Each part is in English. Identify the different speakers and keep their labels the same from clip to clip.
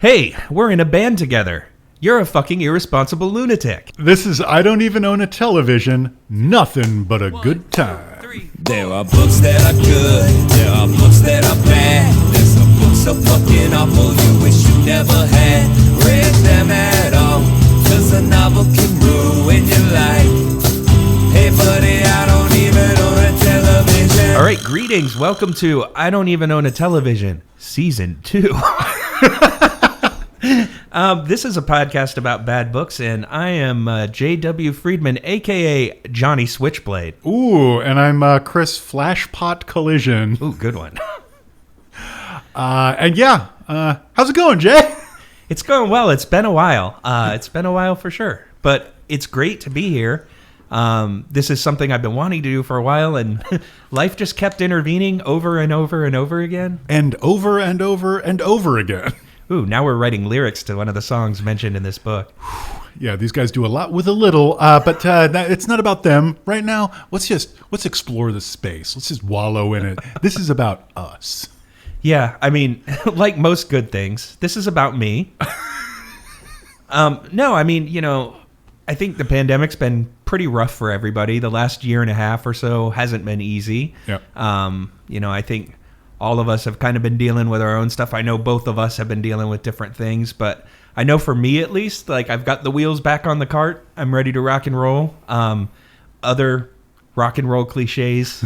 Speaker 1: Hey, we're in a band together. You're a fucking irresponsible lunatic.
Speaker 2: This is I Don't Even Own a Television, nothing but a good time.
Speaker 3: There are books that are good, there are books that are bad. There's some books so fucking awful you wish you never had read them at all. Cause a novel can ruin your life. Hey buddy, I don't even own a television.
Speaker 1: Alright, greetings. Welcome to I Don't Even Own a Television, Season 2. This is a podcast about bad books, and I am J.W. Friedman, a.k.a. Johnny Switchblade.
Speaker 2: Ooh, and I'm Chris Flashpot Collision.
Speaker 1: Ooh, good one.
Speaker 2: How's it going, Jay?
Speaker 1: It's going well. It's been a while. It's been a while for sure, but it's great to be here. This is something I've been wanting to do for a while, and life just kept intervening over and over and over again.
Speaker 2: And over and over and over again.
Speaker 1: Ooh, now we're writing lyrics to one of the songs mentioned in this book.
Speaker 2: Yeah, these guys do a lot with a little, but it's not about them. Right now, let's explore the space. Let's just wallow in it. This is about us.
Speaker 1: Yeah, I mean, like most good things, this is about me. No, I mean, I think the pandemic's been pretty rough for everybody. The last year and a half or so hasn't been easy.
Speaker 2: Yep.
Speaker 1: I think all of us have kind of been dealing with our own stuff. I know both of us have been dealing with different things, but I know for me at least, like I've got the wheels back on the cart. I'm ready to rock and roll. Other rock and roll cliches,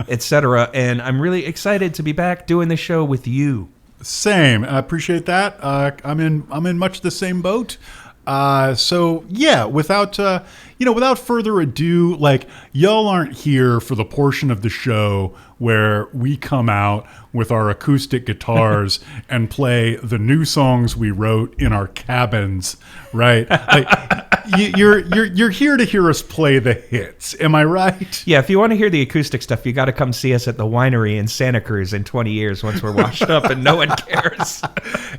Speaker 1: etc. And I'm really excited to be back doing the show with you.
Speaker 2: Same. I appreciate that. I'm in much the same boat. So yeah, without further ado, like y'all aren't here for the portion of the show where we come out with our acoustic guitars and play the new songs we wrote in our cabins, right? Like you're here to hear us play the hits. Am I right?
Speaker 1: Yeah, if you want to hear the acoustic stuff, you got to come see us at the winery in Santa Cruz in 20 years once we're washed up and no one cares.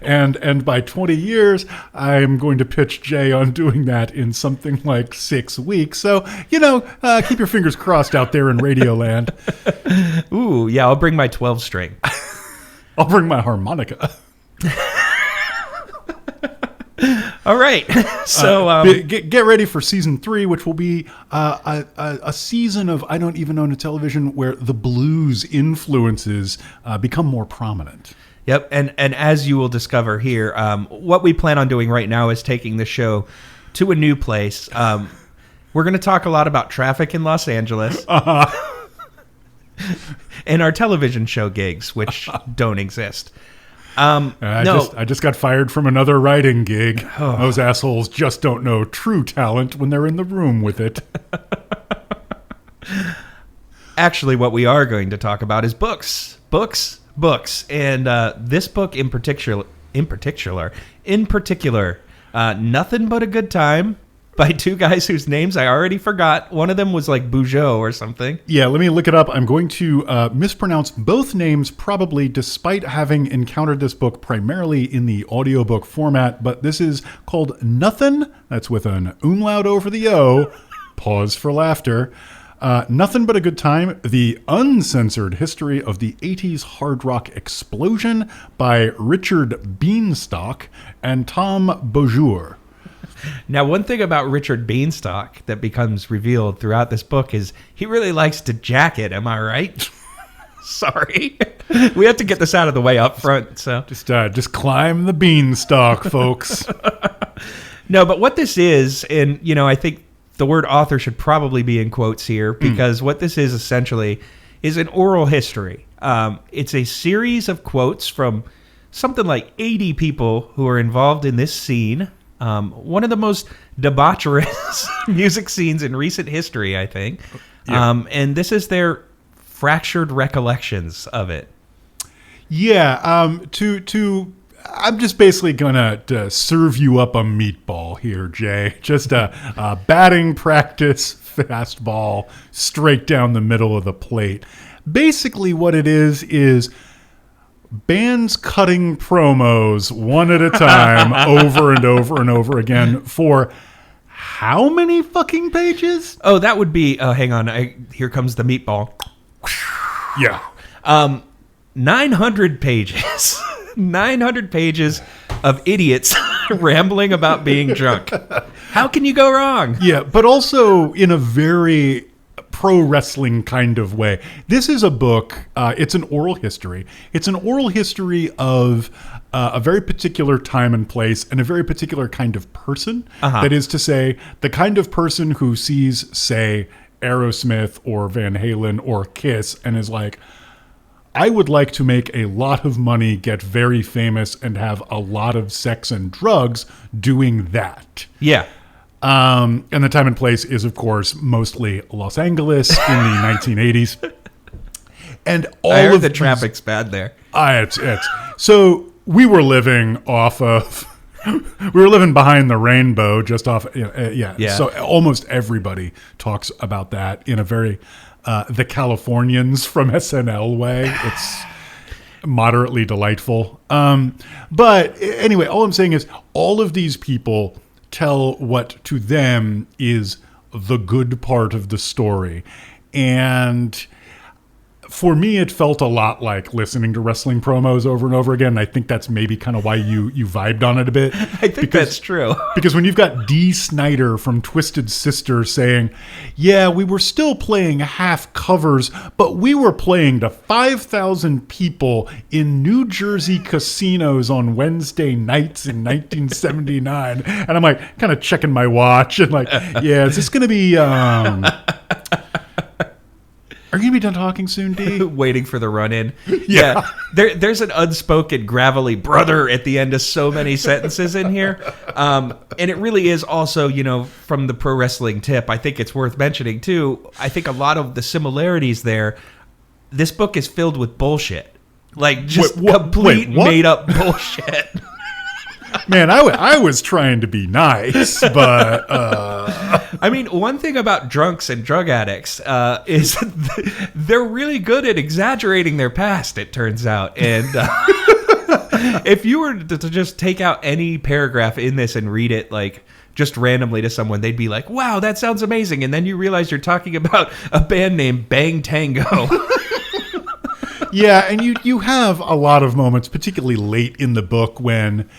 Speaker 2: And by 20 years, I'm going to pitch Jay on doing that in something like 6 weeks. So, keep your fingers crossed out there in Radioland.
Speaker 1: Ooh, yeah, I'll bring my 12 string.
Speaker 2: I'll bring my harmonica.
Speaker 1: All right. So
Speaker 2: get ready for season 3, which will be a season of I Don't Even Own a Television where the blues influences become more prominent.
Speaker 1: Yep, and as you will discover here, what we plan on doing right now is taking the show to a new place. We're going to talk a lot about traffic in Los Angeles and our television show gigs, which don't exist.
Speaker 2: I just got fired from another writing gig. Oh. Those assholes just don't know true talent when they're in the room with it.
Speaker 1: Actually, what we are going to talk about is books. And this book in particular, Nothing But a Good Time, by two guys whose names I already forgot. One of them was like Beaujour or something.
Speaker 2: Yeah, let me look it up. I'm going to mispronounce both names probably, despite having encountered this book primarily in the audiobook format. But this is called Nöthin. That's with an umlaut over the O. Pause for laughter. Nothing But a Good Time, the Uncensored History of the 80s Hard Rock Explosion by Richard Bienstock and Tom Beaujour.
Speaker 1: Now, one thing about Richard Bienstock that becomes revealed throughout this book is he really likes to jack it. Am I right? Sorry. We have to get this out of the way up front. So
Speaker 2: just climb the beanstalk, folks.
Speaker 1: No, but what this is, and, I think the word author should probably be in quotes here because what this is essentially is an oral history. It's a series of quotes from something like 80 people who are involved in this scene. One of the most debaucherous music scenes in recent history, I think. Yeah. And this is their fractured recollections of it.
Speaker 2: Yeah. I'm just basically gonna serve you up a meatball here, Jay. Just a batting practice fastball straight down the middle of the plate. Basically, what it is bands cutting promos one at a time over and over and over again for how many fucking pages?
Speaker 1: Oh, that would be, hang on, here comes the meatball.
Speaker 2: Yeah.
Speaker 1: 900 pages. 900 pages of idiots rambling about being drunk. How can you go wrong?
Speaker 2: Yeah, but also in a very pro wrestling kind of way. This is a book. It's an oral history. It's an oral history of a very particular time and place and a very particular kind of person. That is to say, the kind of person who sees, say, Aerosmith or Van Halen or Kiss and is like, I would like to make a lot of money, get very famous, and have a lot of sex and drugs doing that.
Speaker 1: Yeah.
Speaker 2: And the time and place is, of course, mostly Los Angeles in the 1980s. And all
Speaker 1: I heard
Speaker 2: of
Speaker 1: the traffic's bad there.
Speaker 2: So we were living off of... We were living behind the rainbow, just off... Yeah. So almost everybody talks about that in a very... the Californians from SNL way. It's moderately delightful. But anyway, all I'm saying is all of these people tell what to them is the good part of the story. And for me, it felt a lot like listening to wrestling promos over and over again. I think that's maybe kind of why you vibed on it a bit.
Speaker 1: I think that's true.
Speaker 2: Because when you've got Dee Snider from Twisted Sister saying, yeah, we were still playing half covers, but we were playing to 5,000 people in New Jersey casinos on Wednesday nights in 1979. And I'm like, kind of checking my watch and like, yeah, is this going to be... Are you going to be done talking soon, Dee?
Speaker 1: Waiting for the run-in.
Speaker 2: Yeah.
Speaker 1: There's an unspoken gravelly brother at the end of so many sentences in here. And it really is also, from the pro wrestling tip, I think it's worth mentioning, too. I think a lot of the similarities there, this book is filled with bullshit. Like, just complete made-up bullshit.
Speaker 2: Man, I was trying to be nice, but...
Speaker 1: I mean, one thing about drunks and drug addicts is they're really good at exaggerating their past, it turns out. And if you were to just take out any paragraph in this and read it, like, just randomly to someone, they'd be like, wow, that sounds amazing. And then you realize you're talking about a band named Bang Tango.
Speaker 2: Yeah, and you have a lot of moments, particularly late in the book, when...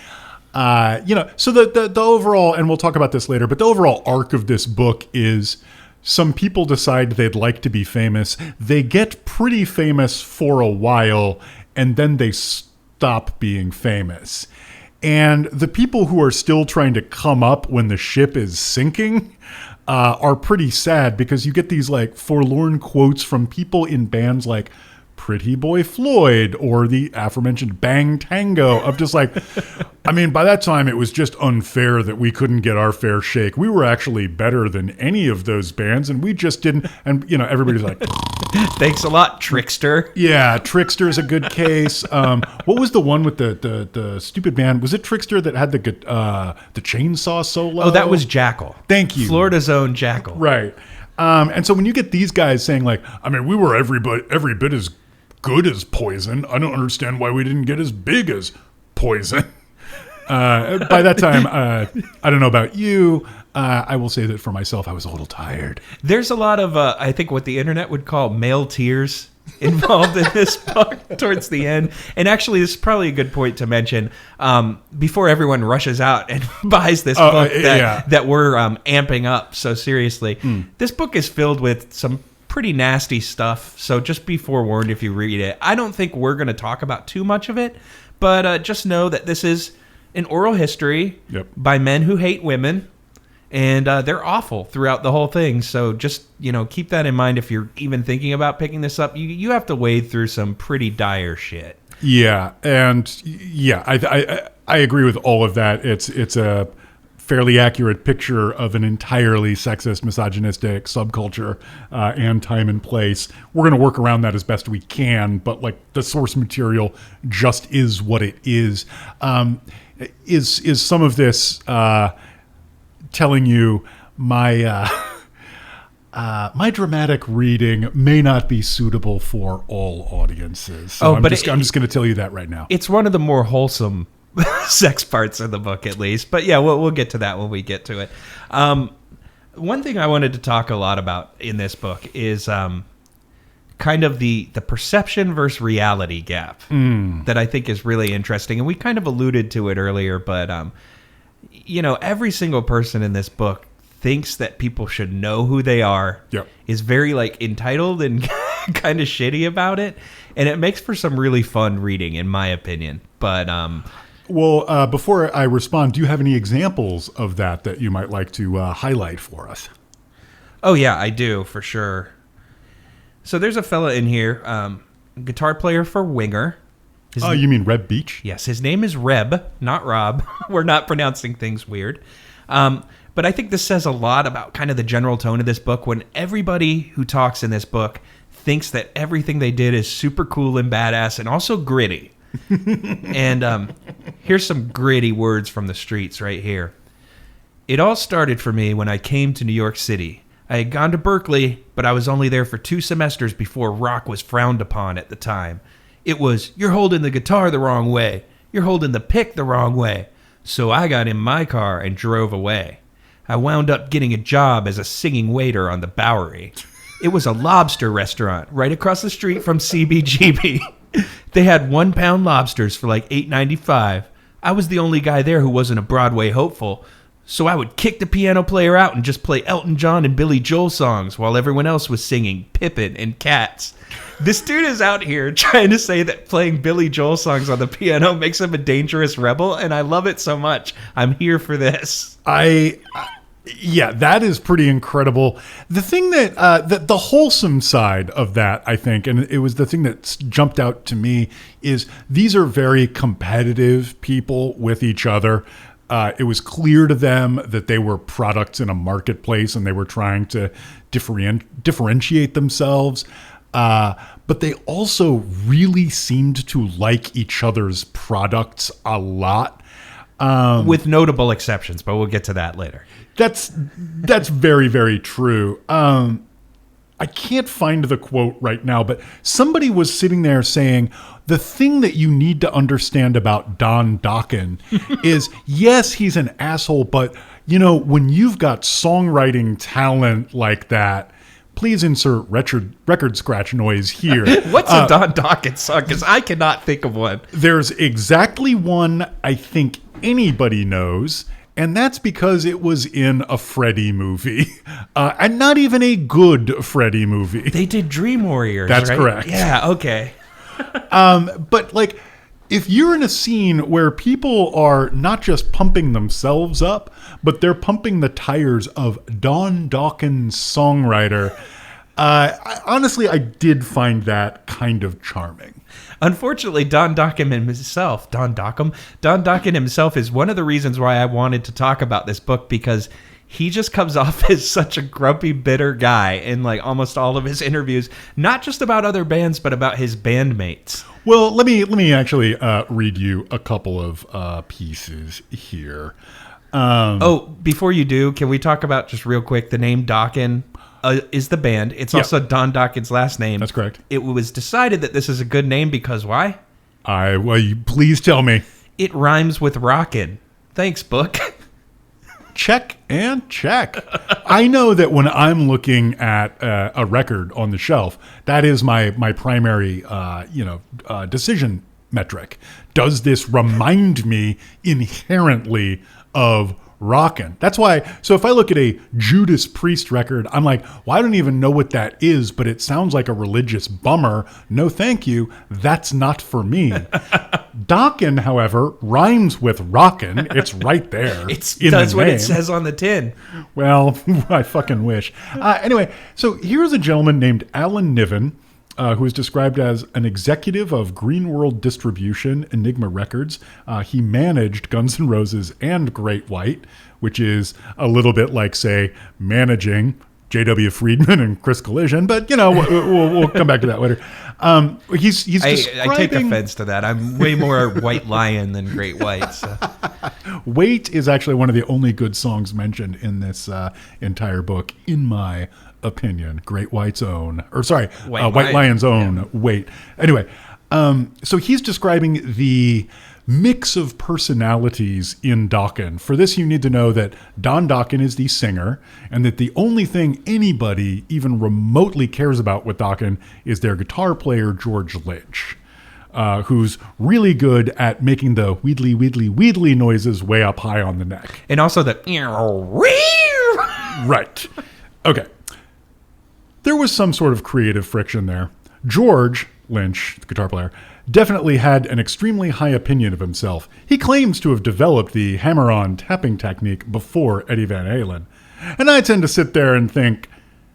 Speaker 2: so the overall, and we'll talk about this later, but the overall arc of this book is some people decide they'd like to be famous. They get pretty famous for a while, and then they stop being famous. And the people who are still trying to come up when the ship is sinking are pretty sad, because you get these like forlorn quotes from people in bands like Pretty Boy Floyd or the aforementioned Bang Tango of just like, I mean, by that time it was just unfair that we couldn't get our fair shake. We were actually better than any of those bands, and we just didn't. And, everybody's like,
Speaker 1: thanks a lot, Trickster.
Speaker 2: Yeah, Trickster's a good case. What was the one with the stupid band? Was it Trickster that had the chainsaw solo?
Speaker 1: Oh, that was Jackal.
Speaker 2: Thank you.
Speaker 1: Florida's own Jackal.
Speaker 2: Right. And so when you get these guys saying like, I mean, we were every bit as good as Poison. I don't understand why we didn't get as big as Poison. By that time, I don't know about you. I will say that for myself, I was a little tired.
Speaker 1: There's a lot of, I think, what the internet would call male tears involved in this book towards the end. And actually, this is probably a good point to mention before everyone rushes out and buys this book that we're amping up so seriously. This book is filled with some pretty nasty stuff, so just be forewarned if you read it. I don't think we're going to talk about too much of it, but just know that this is an oral history by men who hate women, and they're awful throughout the whole thing. So just keep that in mind if you're even thinking about picking this up. You have to wade through some pretty dire shit.
Speaker 2: Yeah, and yeah, I agree with all of that. It's a fairly accurate picture of an entirely sexist, misogynistic subculture and time and place. We're going to work around that as best we can, but like the source material just is what it is. Is some of this telling you my dramatic reading may not be suitable for all audiences? So I'm just going to tell you that right now.
Speaker 1: It's one of the more wholesome sex parts of the book, at least, but yeah, we'll get to that when we get to it. One thing I wanted to talk a lot about in this book is kind of the perception versus reality gap that I think is really interesting. And we kind of alluded to it earlier, but, every single person in this book thinks that people should know who they are, is very entitled and kind of shitty about it. And it makes for some really fun reading, in my opinion. But,
Speaker 2: well, before I respond, do you have any examples of that you might like to highlight for us?
Speaker 1: Oh, yeah, I do, for sure. So there's a fella in here, guitar player for Winger.
Speaker 2: You mean Reb Beach?
Speaker 1: Yes, his name is Reb, not Rob. We're not pronouncing things weird. But I think this says a lot about kind of the general tone of this book when everybody who talks in this book thinks that everything they did is super cool and badass and also gritty. And here's some gritty words from the streets right here. It all started for me when I came to New York City. I had gone to Berkeley, but I was only there for 2 semesters before rock was frowned upon at the time. It was, you're holding the guitar the wrong way. You're holding the pick the wrong way. So I got in my car and drove away. I wound up getting a job as a singing waiter on the Bowery. It was a lobster restaurant right across the street from CBGB. They had 1-pound lobsters for like $8.95. I was the only guy there who wasn't a Broadway hopeful. So I would kick the piano player out and just play Elton John and Billy Joel songs while everyone else was singing Pippin and Cats. This dude is out here trying to say that playing Billy Joel songs on the piano makes him a dangerous rebel, and I love it so much. I'm here for this.
Speaker 2: Yeah, that is pretty incredible. The thing that the wholesome side of that, I think, and it was the thing that jumped out to me, is these are very competitive people with each other. It was clear to them that they were products in a marketplace and they were trying to differentiate themselves. But they also really seemed to like each other's products a lot.
Speaker 1: With notable exceptions, but we'll get to that later.
Speaker 2: That's very, very true. I can't find the quote right now, but somebody was sitting there saying, the thing that you need to understand about Don Dokken is, yes, he's an asshole, but, when you've got songwriting talent like that, please insert record scratch noise here.
Speaker 1: What's a Don Dokken song? Because I cannot think of one.
Speaker 2: There's exactly one I think anybody knows, and that's because it was in a Freddy movie, and not even a good Freddy movie.
Speaker 1: They did Dream Warriors,
Speaker 2: That's
Speaker 1: right?
Speaker 2: correct.
Speaker 1: Yeah, okay.
Speaker 2: But if you're in a scene where people are not just pumping themselves up, but they're pumping the tires of Don Dokken's songwriter, honestly, I did find that kind of charming.
Speaker 1: Unfortunately, Don Dokken himself is one of the reasons why I wanted to talk about this book, because he just comes off as such a grumpy, bitter guy in almost all of his interviews, not just about other bands, but about his bandmates.
Speaker 2: Well, let me actually read you a couple of pieces here.
Speaker 1: Before you do, can we talk about just real quick, the name Dokken is the band. It's also Don Dokken's last name.
Speaker 2: That's correct.
Speaker 1: It was decided that this is a good name because why?
Speaker 2: Please tell me.
Speaker 1: It rhymes with rockin'. Thanks, book.
Speaker 2: Check and check. I know that when I'm looking at a record on the shelf, that is my primary decision metric. Does this remind me inherently of rockin'? That's why. So if I look at a Judas Priest record, I'm like, well, I don't even know what that is, but it sounds like a religious bummer. No, thank you. That's not for me. Dokken, however, rhymes with rockin'. It's right there.
Speaker 1: That's what it says on the tin.
Speaker 2: Well, I fucking wish. Anyway, so here's a gentleman named Alan Niven, who is described as an executive of Green World Distribution, Enigma Records. He managed Guns N' Roses and Great White, which is a little bit like, say, managing J.W. Friedman and Chris Collision, but we'll come back to that later. He's describing...
Speaker 1: I take offense to that. I'm way more White Lion than Great White. So.
Speaker 2: Wait is actually one of the only good songs mentioned in this entire book, in my opinion. Great White's own, White Lion's own. Yeah. Wait. Anyway, so he's describing the mix of personalities in Dokken. For this, you need to know that Don Dokken is the singer, and that the only thing anybody even remotely cares about with Dokken is their guitar player, George Lynch, who's really good at making the wheedly, wheedly, wheedly noises way up high on the neck.
Speaker 1: And also the...
Speaker 2: Right. Okay. There was some sort of creative friction there. George Lynch, the guitar player, definitely had an extremely high opinion of himself. He claims to have developed the hammer-on tapping technique before Eddie Van Halen. And I tend to sit there and think,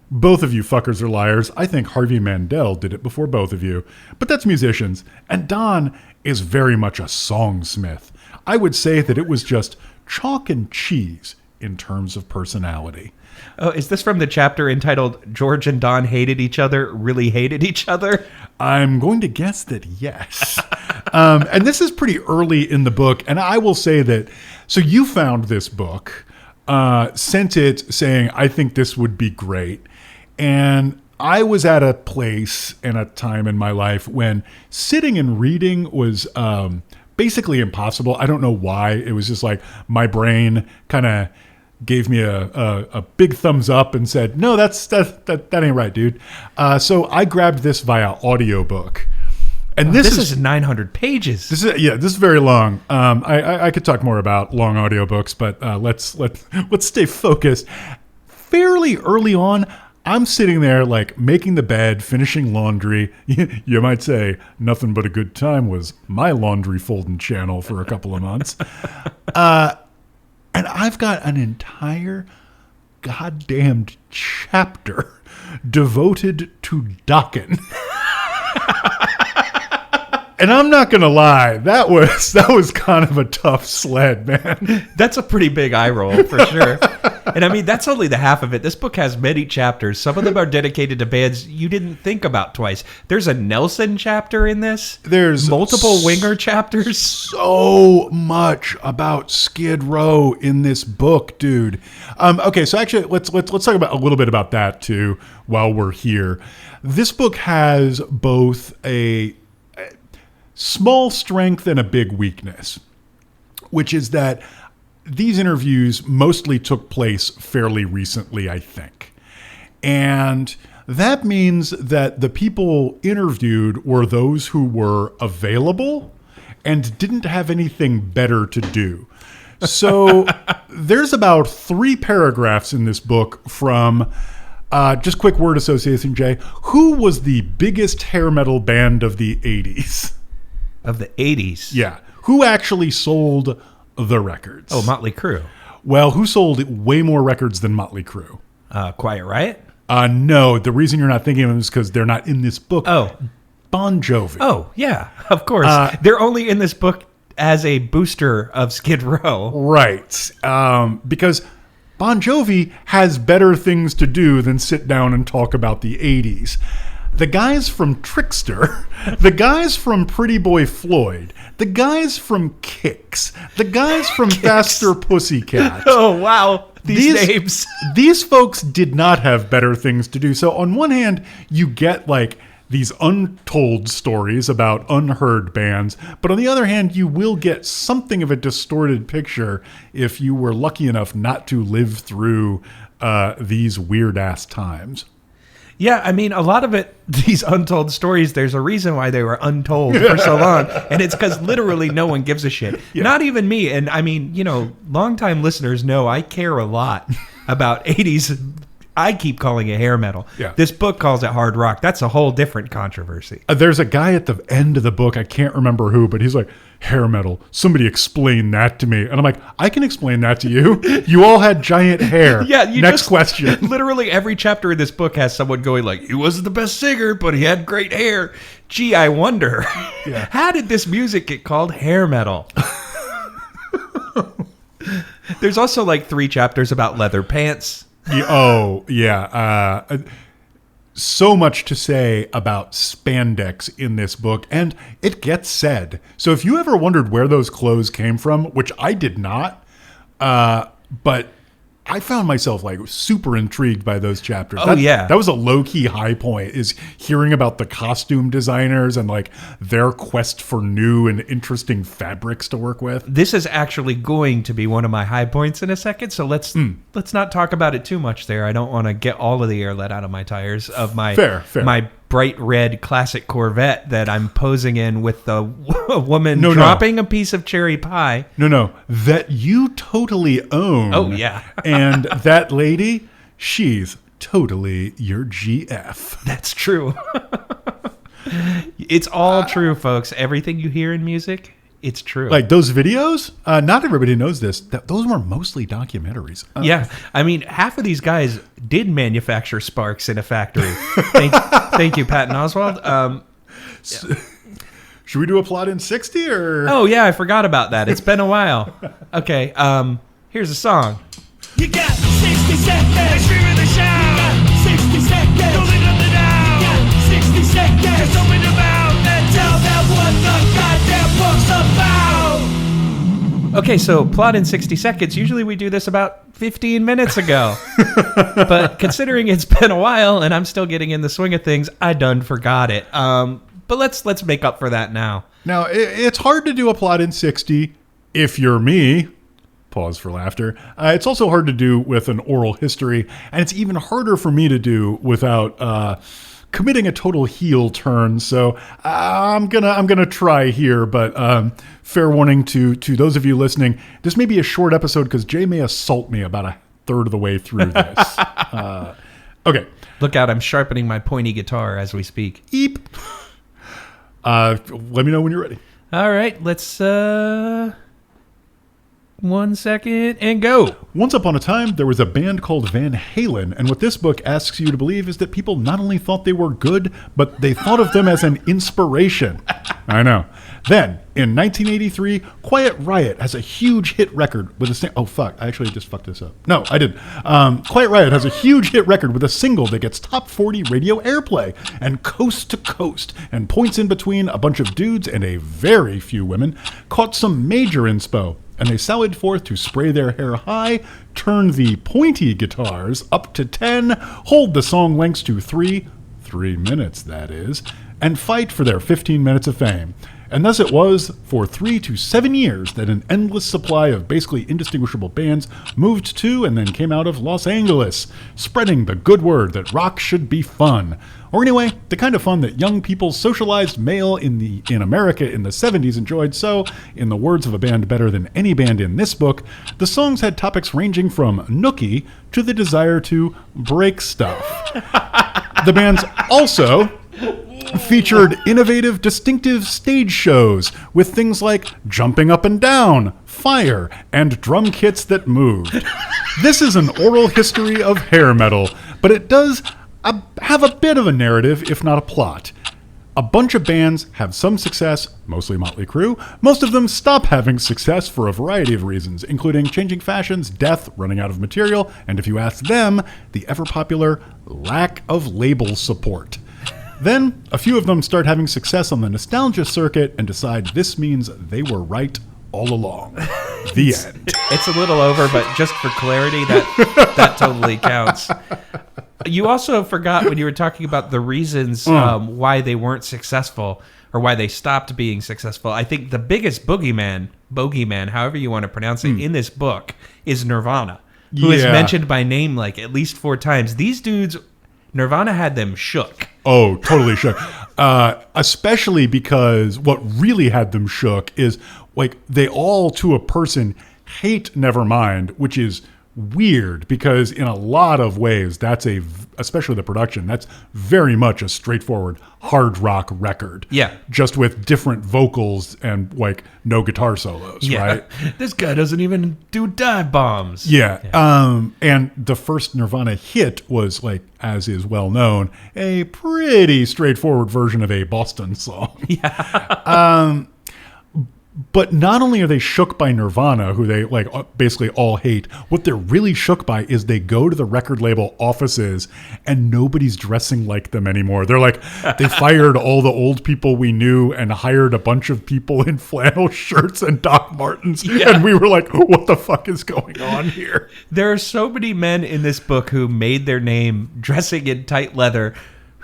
Speaker 2: both of you fuckers are liars. I think Harvey Mandel did it before both of you. But that's musicians. And Don is very much a songsmith. I would say that it was just chalk and cheese in terms of personality.
Speaker 1: Oh, is this from the chapter entitled George and Don Hated Each Other, Really Hated Each Other?
Speaker 2: I'm going to guess that yes. And this is pretty early in the book. And I will say that, so you found this book, sent it saying, I think this would be great. And I was at a place and a time in my life when sitting and reading was basically impossible. I don't know why. It was just like my brain kind of gave me a big thumbs up and said, no, that ain't right, dude. So I grabbed this via audiobook. And this
Speaker 1: is 900 pages.
Speaker 2: This is very long. I could talk more about long audiobooks, but let's stay focused. Fairly early on, I'm sitting there like making the bed, finishing laundry. You might say nothing but a good time was my laundry folding channel for a couple of months. And I've got an entire goddamned chapter devoted to Dokken. And I'm not going to lie, that was kind of a tough sled, man.
Speaker 1: That's a pretty big eye roll, for sure. And I mean, that's only the half of it. This book has many chapters. Some of them are dedicated to bands you didn't think about twice. There's a Nelson chapter in this.
Speaker 2: There's
Speaker 1: multiple Winger chapters.
Speaker 2: So much about Skid Row in this book, dude. Okay, so actually, let's talk about a little bit about that too while we're here. This book has both a small strength and a big weakness, which is that these interviews mostly took place fairly recently, I think. And that means that the people interviewed were those who were available and didn't have anything better to do. So there's about 3 paragraphs in this book from, just quick word association, Jay. Who was the biggest hair metal band of the 80s?
Speaker 1: Of the 80s?
Speaker 2: Yeah. Who actually sold the records?
Speaker 1: Oh, Motley Crue.
Speaker 2: Well, who sold way more records than Motley Crue?
Speaker 1: Quiet Riot?
Speaker 2: No, the reason you're not thinking of them is because they're not in this book.
Speaker 1: Oh.
Speaker 2: Bon Jovi.
Speaker 1: Oh, yeah, of course. They're only in this book as a booster of Skid Row.
Speaker 2: Right. Because Bon Jovi has better things to do than sit down and talk about the 80s. The guys from Trickster, the guys from Pretty Boy Floyd, the guys from Kix, the guys from Faster Pussycat.
Speaker 1: Oh, wow. These names.
Speaker 2: These folks did not have better things to do. So on one hand, you get like these untold stories about unheard bands. But on the other hand, you will get something of a distorted picture if you were lucky enough not to live through these weird-ass times.
Speaker 1: Yeah, I mean, a lot of it, these untold stories, there's a reason why they were untold for so long. And it's because literally no one gives a shit. Yeah. Not even me. And I mean, you know, longtime listeners know I care a lot about 80s. I keep calling it hair metal.
Speaker 2: Yeah.
Speaker 1: This book calls it hard rock. That's a whole different controversy.
Speaker 2: There's a guy at the end of the book, I can't remember who, but he's like, hair metal. Somebody explain that to me. And I'm like, I can explain that to you. You all had giant hair.
Speaker 1: Yeah.
Speaker 2: Next question.
Speaker 1: Literally every chapter in this book has someone going like, he wasn't the best singer, but he had great hair. Gee, I wonder, how did this music get called hair metal? There's also like 3 chapters about leather pants.
Speaker 2: So much to say about spandex in this book, and it gets said. So if you ever wondered where those clothes came from, which I did not, but I found myself like super intrigued by those chapters.
Speaker 1: Oh, yeah.
Speaker 2: That was a low-key high point, is hearing about the costume designers and like their quest for new and interesting fabrics to work with.
Speaker 1: This is actually going to be one of my high points in a second, so let's not talk about it too much there. I don't want to get all of the air let out of my tires of my
Speaker 2: Fair.
Speaker 1: my bright red classic Corvette that I'm posing in with the woman dropping a piece of cherry pie.
Speaker 2: No, that you totally own.
Speaker 1: Oh, yeah.
Speaker 2: And that lady, she's totally your GF.
Speaker 1: That's true. It's all true, folks. Everything you hear in music, it's true.
Speaker 2: Like those videos, not everybody knows this. Those were mostly documentaries.
Speaker 1: Yeah. I mean, half of these guys did manufacture sparks in a factory. Thank you, Patton Oswalt.
Speaker 2: Should we do a plot in 60 or?
Speaker 1: Oh, yeah, I forgot about that. It's been a while. Okay, here's a song.
Speaker 3: You got 60 seconds, scream in the shout. You got 60 seconds, don't leave nothing out. You got 60 seconds, open your mouth and tell them what the goddamn book's about.
Speaker 1: Okay, so plot in 60 seconds. Usually we do this about 15 minutes ago. But considering it's been a while and I'm still getting in the swing of things, I done forgot it. But let's make up for that now.
Speaker 2: Now, it's hard to do a plot in 60 if you're me. Pause for laughter. It's also hard to do with an oral history, and it's even harder for me to do without committing a total heel turn. So I'm gonna try here, but fair warning to those of you listening, this may be a short episode because Jay may assault me about a third of the way through this. Okay.
Speaker 1: Look out, I'm sharpening my pointy guitar as we speak.
Speaker 2: Eep. Let me know when you're ready.
Speaker 1: All right, let's 1 second and go.
Speaker 2: Once upon a time, there was a band called Van Halen, and what this book asks you to believe is that people not only thought they were good, but they thought of them as an inspiration. I know. Then, in 1983, Quiet Riot has a huge hit record with a oh fuck, I actually just fucked this up. No, I didn't. Quiet Riot has a huge hit record with a single that gets top 40 radio airplay and coast to coast, and points in between a bunch of dudes and a very few women caught some major inspo. And they sallied forth to spray their hair high, turn the pointy guitars up to 10, hold the song lengths to 3 minutes that is, and fight for their 15 minutes of fame. And thus it was for 3 to 7 years that an endless supply of basically indistinguishable bands moved to and then came out of Los Angeles, spreading the good word that rock should be fun. Or anyway, the kind of fun that young people socialized male in America in the 70s enjoyed. So, in the words of a band better than any band in this book, the songs had topics ranging from nookie to the desire to break stuff. The bands also featured innovative, distinctive stage shows with things like jumping up and down, fire, and drum kits that moved. This is an oral history of hair metal, but it does have a bit of a narrative, if not a plot. A bunch of bands have some success, mostly Motley Crue. Most of them stop having success for a variety of reasons, including changing fashions, death, running out of material, and if you ask them, the ever-popular lack of label support. Then, a few of them start having success on the nostalgia circuit and decide this means they were right all along. The end.
Speaker 1: It's a little over, but just for clarity, that totally counts. You also forgot when you were talking about the reasons why they weren't successful or why they stopped being successful. I think the biggest bogeyman, however you want to pronounce it, in this book is Nirvana, who is mentioned by name like at least 4 times. These dudes, Nirvana had them shook.
Speaker 2: Oh, totally shook. Especially because what really had them shook is like they all to a person hate Nevermind, which is weird because in a lot of ways that's especially the production, that's very much a straightforward hard rock record.
Speaker 1: Yeah.
Speaker 2: Just with different vocals and like no guitar solos, right?
Speaker 1: This guy doesn't even do dive bombs.
Speaker 2: Yeah. And the first Nirvana hit was like, as is well known, a pretty straightforward version of a Boston song.
Speaker 1: Yeah.
Speaker 2: But not only are they shook by Nirvana, who they like basically all hate, what they're really shook by is they go to the record label offices and nobody's dressing like them anymore. They're like, they fired all the old people we knew and hired a bunch of people in flannel shirts and Doc Martens. Yeah. And we were like, what the fuck is going on here?
Speaker 1: There are so many men in this book who made their name dressing in tight leather,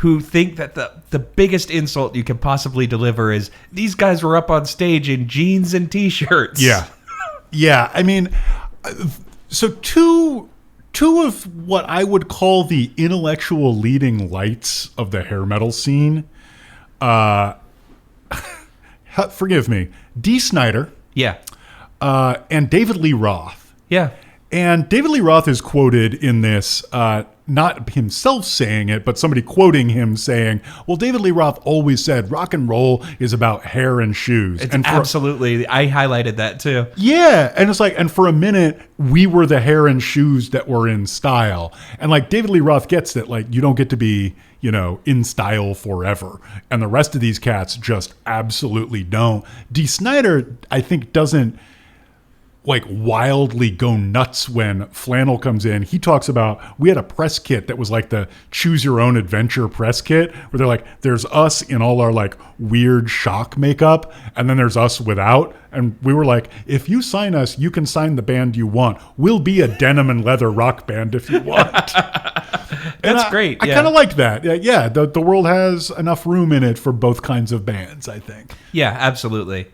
Speaker 1: who think that the biggest insult you can possibly deliver is these guys were up on stage in jeans and t-shirts.
Speaker 2: Yeah. Yeah. I mean, so two of what I would call the intellectual leading lights of the hair metal scene, forgive me, Dee Snider.
Speaker 1: Yeah.
Speaker 2: And David Lee Roth.
Speaker 1: Yeah.
Speaker 2: And David Lee Roth is quoted in this, not himself saying it, but somebody quoting him saying, well, David Lee Roth always said rock and roll is about hair and shoes.
Speaker 1: It's absolutely. I highlighted that too.
Speaker 2: Yeah. And it's like, and for a minute, we were the hair and shoes that were in style. And like David Lee Roth gets that, like, you don't get to be, in style forever. And the rest of these cats just absolutely don't. Dee Snider, I think, doesn't like wildly go nuts when flannel comes in. He talks about, we had a press kit that was like the choose your own adventure press kit, where they're like, there's us in all our like weird shock makeup, and then there's us without. And we were like, if you sign us, you can sign the band you want. We'll be a denim and leather rock band if you want.
Speaker 1: That's great.
Speaker 2: I kind of like that. Yeah, the world has enough room in it for both kinds of bands, I think.
Speaker 1: Yeah, absolutely.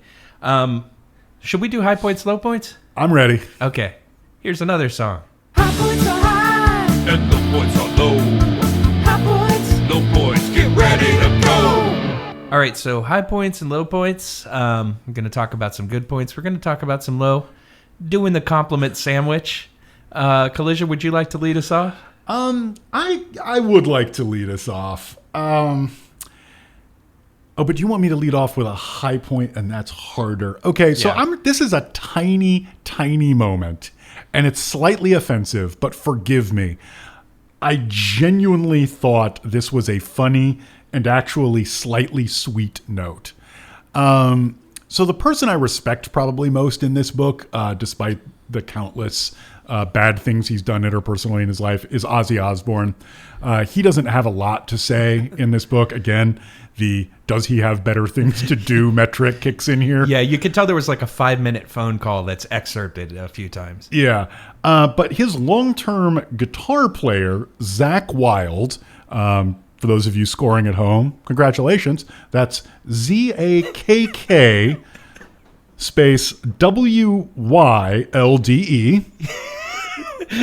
Speaker 1: Should we do high points, low points?
Speaker 2: I'm ready.
Speaker 1: Okay. Here's another song.
Speaker 3: High points are high, and low points are low. High points, low points, get ready to go.
Speaker 1: All right, so high points and low points. I'm going to talk about some good points. We're going to talk about some low. Doing the compliment sandwich. Collision, would you like to lead us off?
Speaker 2: I would like to lead us off. Oh, but you want me to lead off with a high point, and that's harder. Okay, so
Speaker 1: Yeah.
Speaker 2: This is a tiny, tiny moment, and it's slightly offensive, but forgive me. I genuinely thought this was a funny and actually slightly sweet note. So the person I respect probably most in this book, despite the countless bad things he's done interpersonally in his life, is Ozzy Osbourne. He doesn't have a lot to say in this book. Again, the does he have better things to do metric kicks in here.
Speaker 1: Yeah, you can tell there was like a 5-minute phone call that's excerpted a few times.
Speaker 2: Yeah. But his long-term guitar player, Zakk Wylde, for those of you scoring at home, congratulations. That's Zakk space Wylde.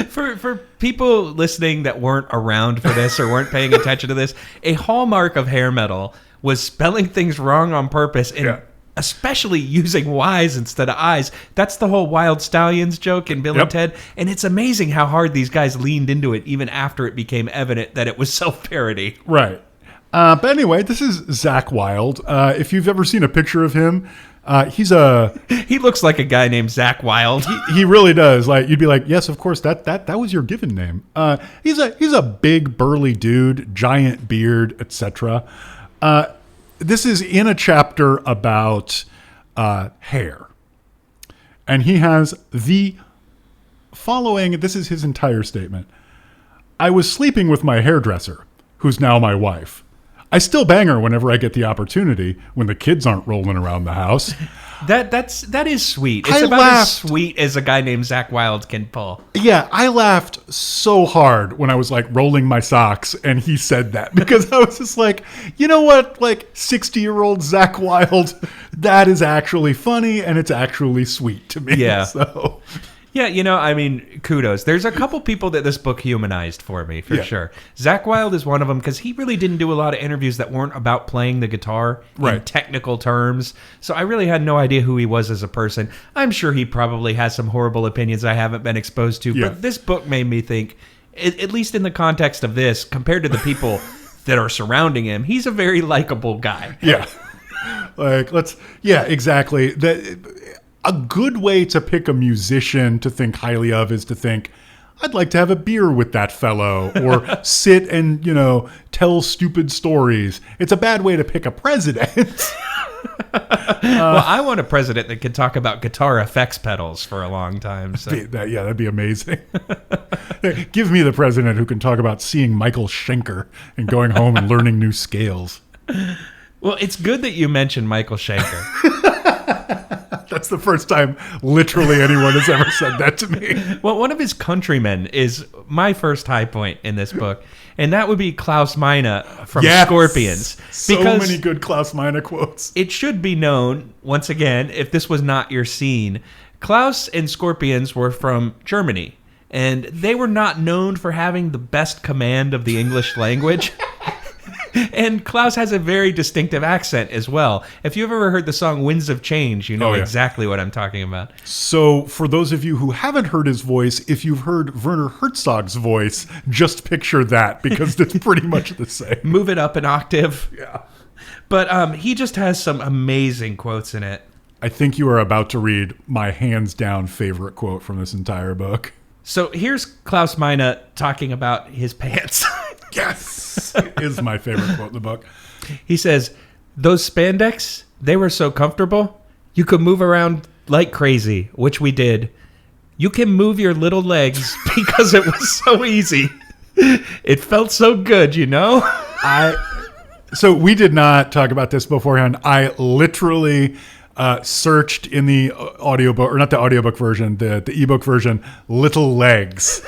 Speaker 1: For people listening that weren't around for this or weren't paying attention to this, a hallmark of hair metal was spelling things wrong on purpose and especially using Y's instead of I's. That's the whole Wild Stallions joke in Bill and Ted. And it's amazing how hard these guys leaned into it even after it became evident that it was self-parody.
Speaker 2: Right. But anyway, this is Zakk Wylde. If you've ever seen a picture of him,
Speaker 1: he looks like a guy named Zakk Wylde.
Speaker 2: He really does. Like, you'd be like, yes, of course, that was your given name. He's a big burly dude, giant beard, etc. This is in a chapter about hair, and he has the following. This is his entire statement. I was sleeping with my hairdresser, who's now my wife. I still bang her whenever I get the opportunity when the kids aren't rolling around the house.
Speaker 1: That is sweet. It's about as sweet as a guy named Zakk Wylde can pull.
Speaker 2: Yeah, I laughed so hard when I was like rolling my socks and he said that, because I was just like, you know what? Like 60-year-old Zakk Wylde, that is actually funny and it's actually sweet to me.
Speaker 1: Yeah.
Speaker 2: So.
Speaker 1: Yeah, I mean, kudos. There's a couple people that this book humanized for me, for sure. Zakk Wylde is one of them, because he really didn't do a lot of interviews that weren't about playing the guitar in technical terms. So I really had no idea who he was as a person. I'm sure he probably has some horrible opinions I haven't been exposed to, but this book made me think, at least in the context of this, compared to the people that are surrounding him, he's a very likable guy.
Speaker 2: Yeah. Exactly. A good way to pick a musician to think highly of is to think, I'd like to have a beer with that fellow, or sit and, tell stupid stories. It's a bad way to pick a president.
Speaker 1: Well, I want a president that can talk about guitar effects pedals for a long time. So.
Speaker 2: That'd be amazing. Give me the president who can talk about seeing Michael Schenker and going home and learning new scales.
Speaker 1: Well, it's good that you mentioned Michael Schenker.
Speaker 2: That's the first time literally anyone has ever said that to me.
Speaker 1: Well, one of his countrymen is my first high point in this book, and that would be Klaus Meine from Scorpions.
Speaker 2: So many good Klaus Meine quotes.
Speaker 1: It should be known, once again, if this was not your scene, Klaus and Scorpions were from Germany, and they were not known for having the best command of the English language. And Klaus has a very distinctive accent as well. If you've ever heard the song Winds of Change, you know exactly what I'm talking about.
Speaker 2: So for those of you who haven't heard his voice, if you've heard Werner Herzog's voice, just picture that, because it's pretty much the same.
Speaker 1: Move it up an octave.
Speaker 2: Yeah.
Speaker 1: But he just has some amazing quotes in it.
Speaker 2: I think you are about to read my hands-down favorite quote from this entire book.
Speaker 1: So here's Klaus Meine talking about his pants.
Speaker 2: Yes! It is my favorite quote in the book.
Speaker 1: He says, "Those spandex, they were so comfortable. You could move around like crazy," which we did. "You can move your little legs because it was so easy. It felt so good, you know?"
Speaker 2: So we did not talk about this beforehand. I literally searched in the audiobook, or not the audiobook version, the ebook version, little legs,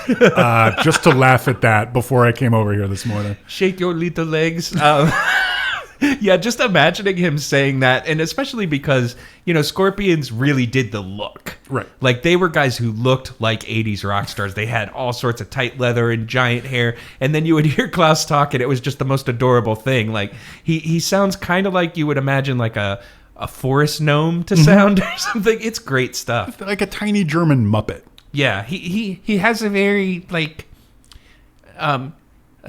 Speaker 2: just to laugh at that before I came over here this morning.
Speaker 1: Shake your little legs. Yeah, just imagining him saying that, and especially because, you know, Scorpions really did the look.
Speaker 2: Right.
Speaker 1: Like, they were guys who looked like 80s rock stars. They had all sorts of tight leather and giant hair, and then you would hear Klaus talk, and it was just the most adorable thing. Like, he sounds kind of like you would imagine, like a forest gnome to sound or something. It's great stuff.
Speaker 2: Like a tiny German Muppet.
Speaker 1: Yeah, he has a very, like, a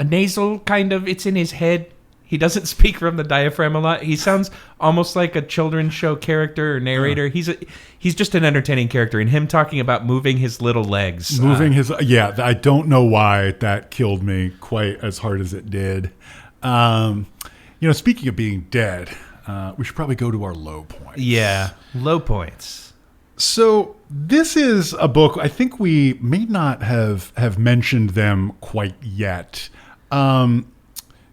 Speaker 1: nasal kind of, it's in his head. He doesn't speak from the diaphragm a lot. He sounds almost like a children's show character or narrator. He's just an entertaining character. And him talking about moving his little legs.
Speaker 2: I don't know why that killed me quite as hard as it did. Speaking of being dead, we should probably go to our low points.
Speaker 1: Yeah, low points.
Speaker 2: So this is a book, I think we may not have mentioned them quite yet.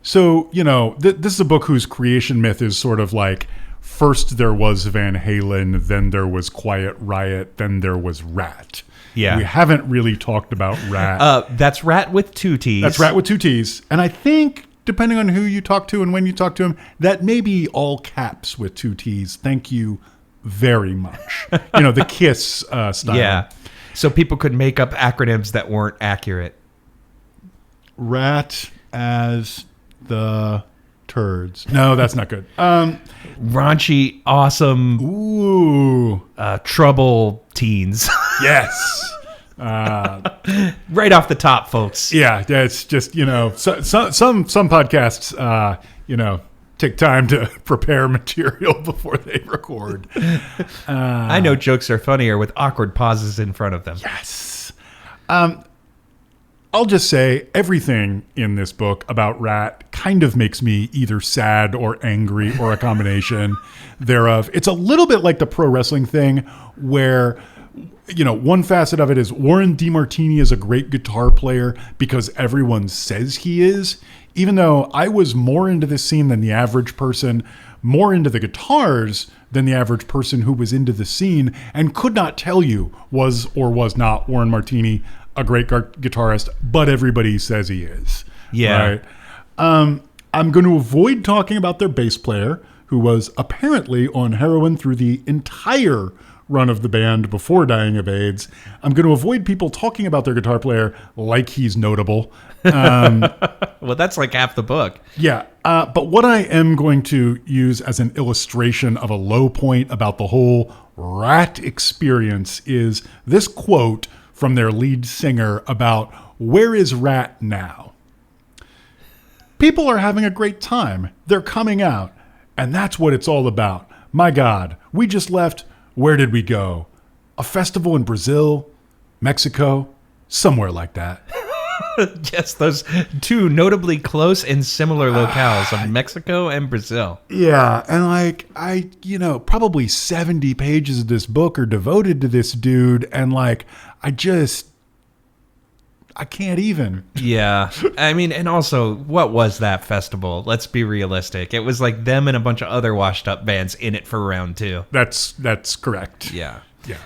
Speaker 2: So, this is a book whose creation myth is sort of like, first there was Van Halen, then there was Quiet Riot, then there was Rat.
Speaker 1: Yeah.
Speaker 2: We haven't really talked about Rat.
Speaker 1: That's Rat with two T's.
Speaker 2: That's Rat with two T's. And I think, depending on who you talk to and when you talk to him, that may be all caps with two T's. Thank you very much. The KISS style.
Speaker 1: Yeah. So people could make up acronyms that weren't accurate.
Speaker 2: Rat as the turds. No, that's not good.
Speaker 1: Raunchy, awesome.
Speaker 2: Ooh.
Speaker 1: Trouble teens.
Speaker 2: Yes.
Speaker 1: Right off the top, folks.
Speaker 2: Yeah, it's just, some podcasts, take time to prepare material before they record.
Speaker 1: I know jokes are funnier with awkward pauses in front of them.
Speaker 2: Yes. I'll just say everything in this book about Rat kind of makes me either sad or angry or a combination thereof. It's a little bit like the pro wrestling thing where, one facet of it is Warren DeMartini is a great guitar player because everyone says he is. Even though I was more into this scene than the average person, more into the guitars than the average person who was into the scene, and could not tell you was or was not Warren Martini a great guitarist, but everybody says he is.
Speaker 1: Yeah.
Speaker 2: Right? I'm going to avoid talking about their bass player, who was apparently on heroin through the entire run of the band before dying of AIDS. I'm going to avoid people talking about their guitar player like he's notable.
Speaker 1: Well, that's like half the book.
Speaker 2: Yeah. But what I am going to use as an illustration of a low point about the whole Rat experience is this quote from their lead singer about where is Rat now? People are having a great time. They're coming out. And that's what it's all about. My God, we just left. Where did we go? A festival in Brazil? Mexico? Somewhere like that.
Speaker 1: Yes, those two notably close and similar locales of Mexico and Brazil.
Speaker 2: Yeah, and like probably 70 pages of this book are devoted to this dude, and like I can't even.
Speaker 1: Yeah. I mean, and also, what was that festival? Let's be realistic. It was like them and a bunch of other washed up bands in it for round 2.
Speaker 2: That's correct.
Speaker 1: Yeah.
Speaker 2: Yeah.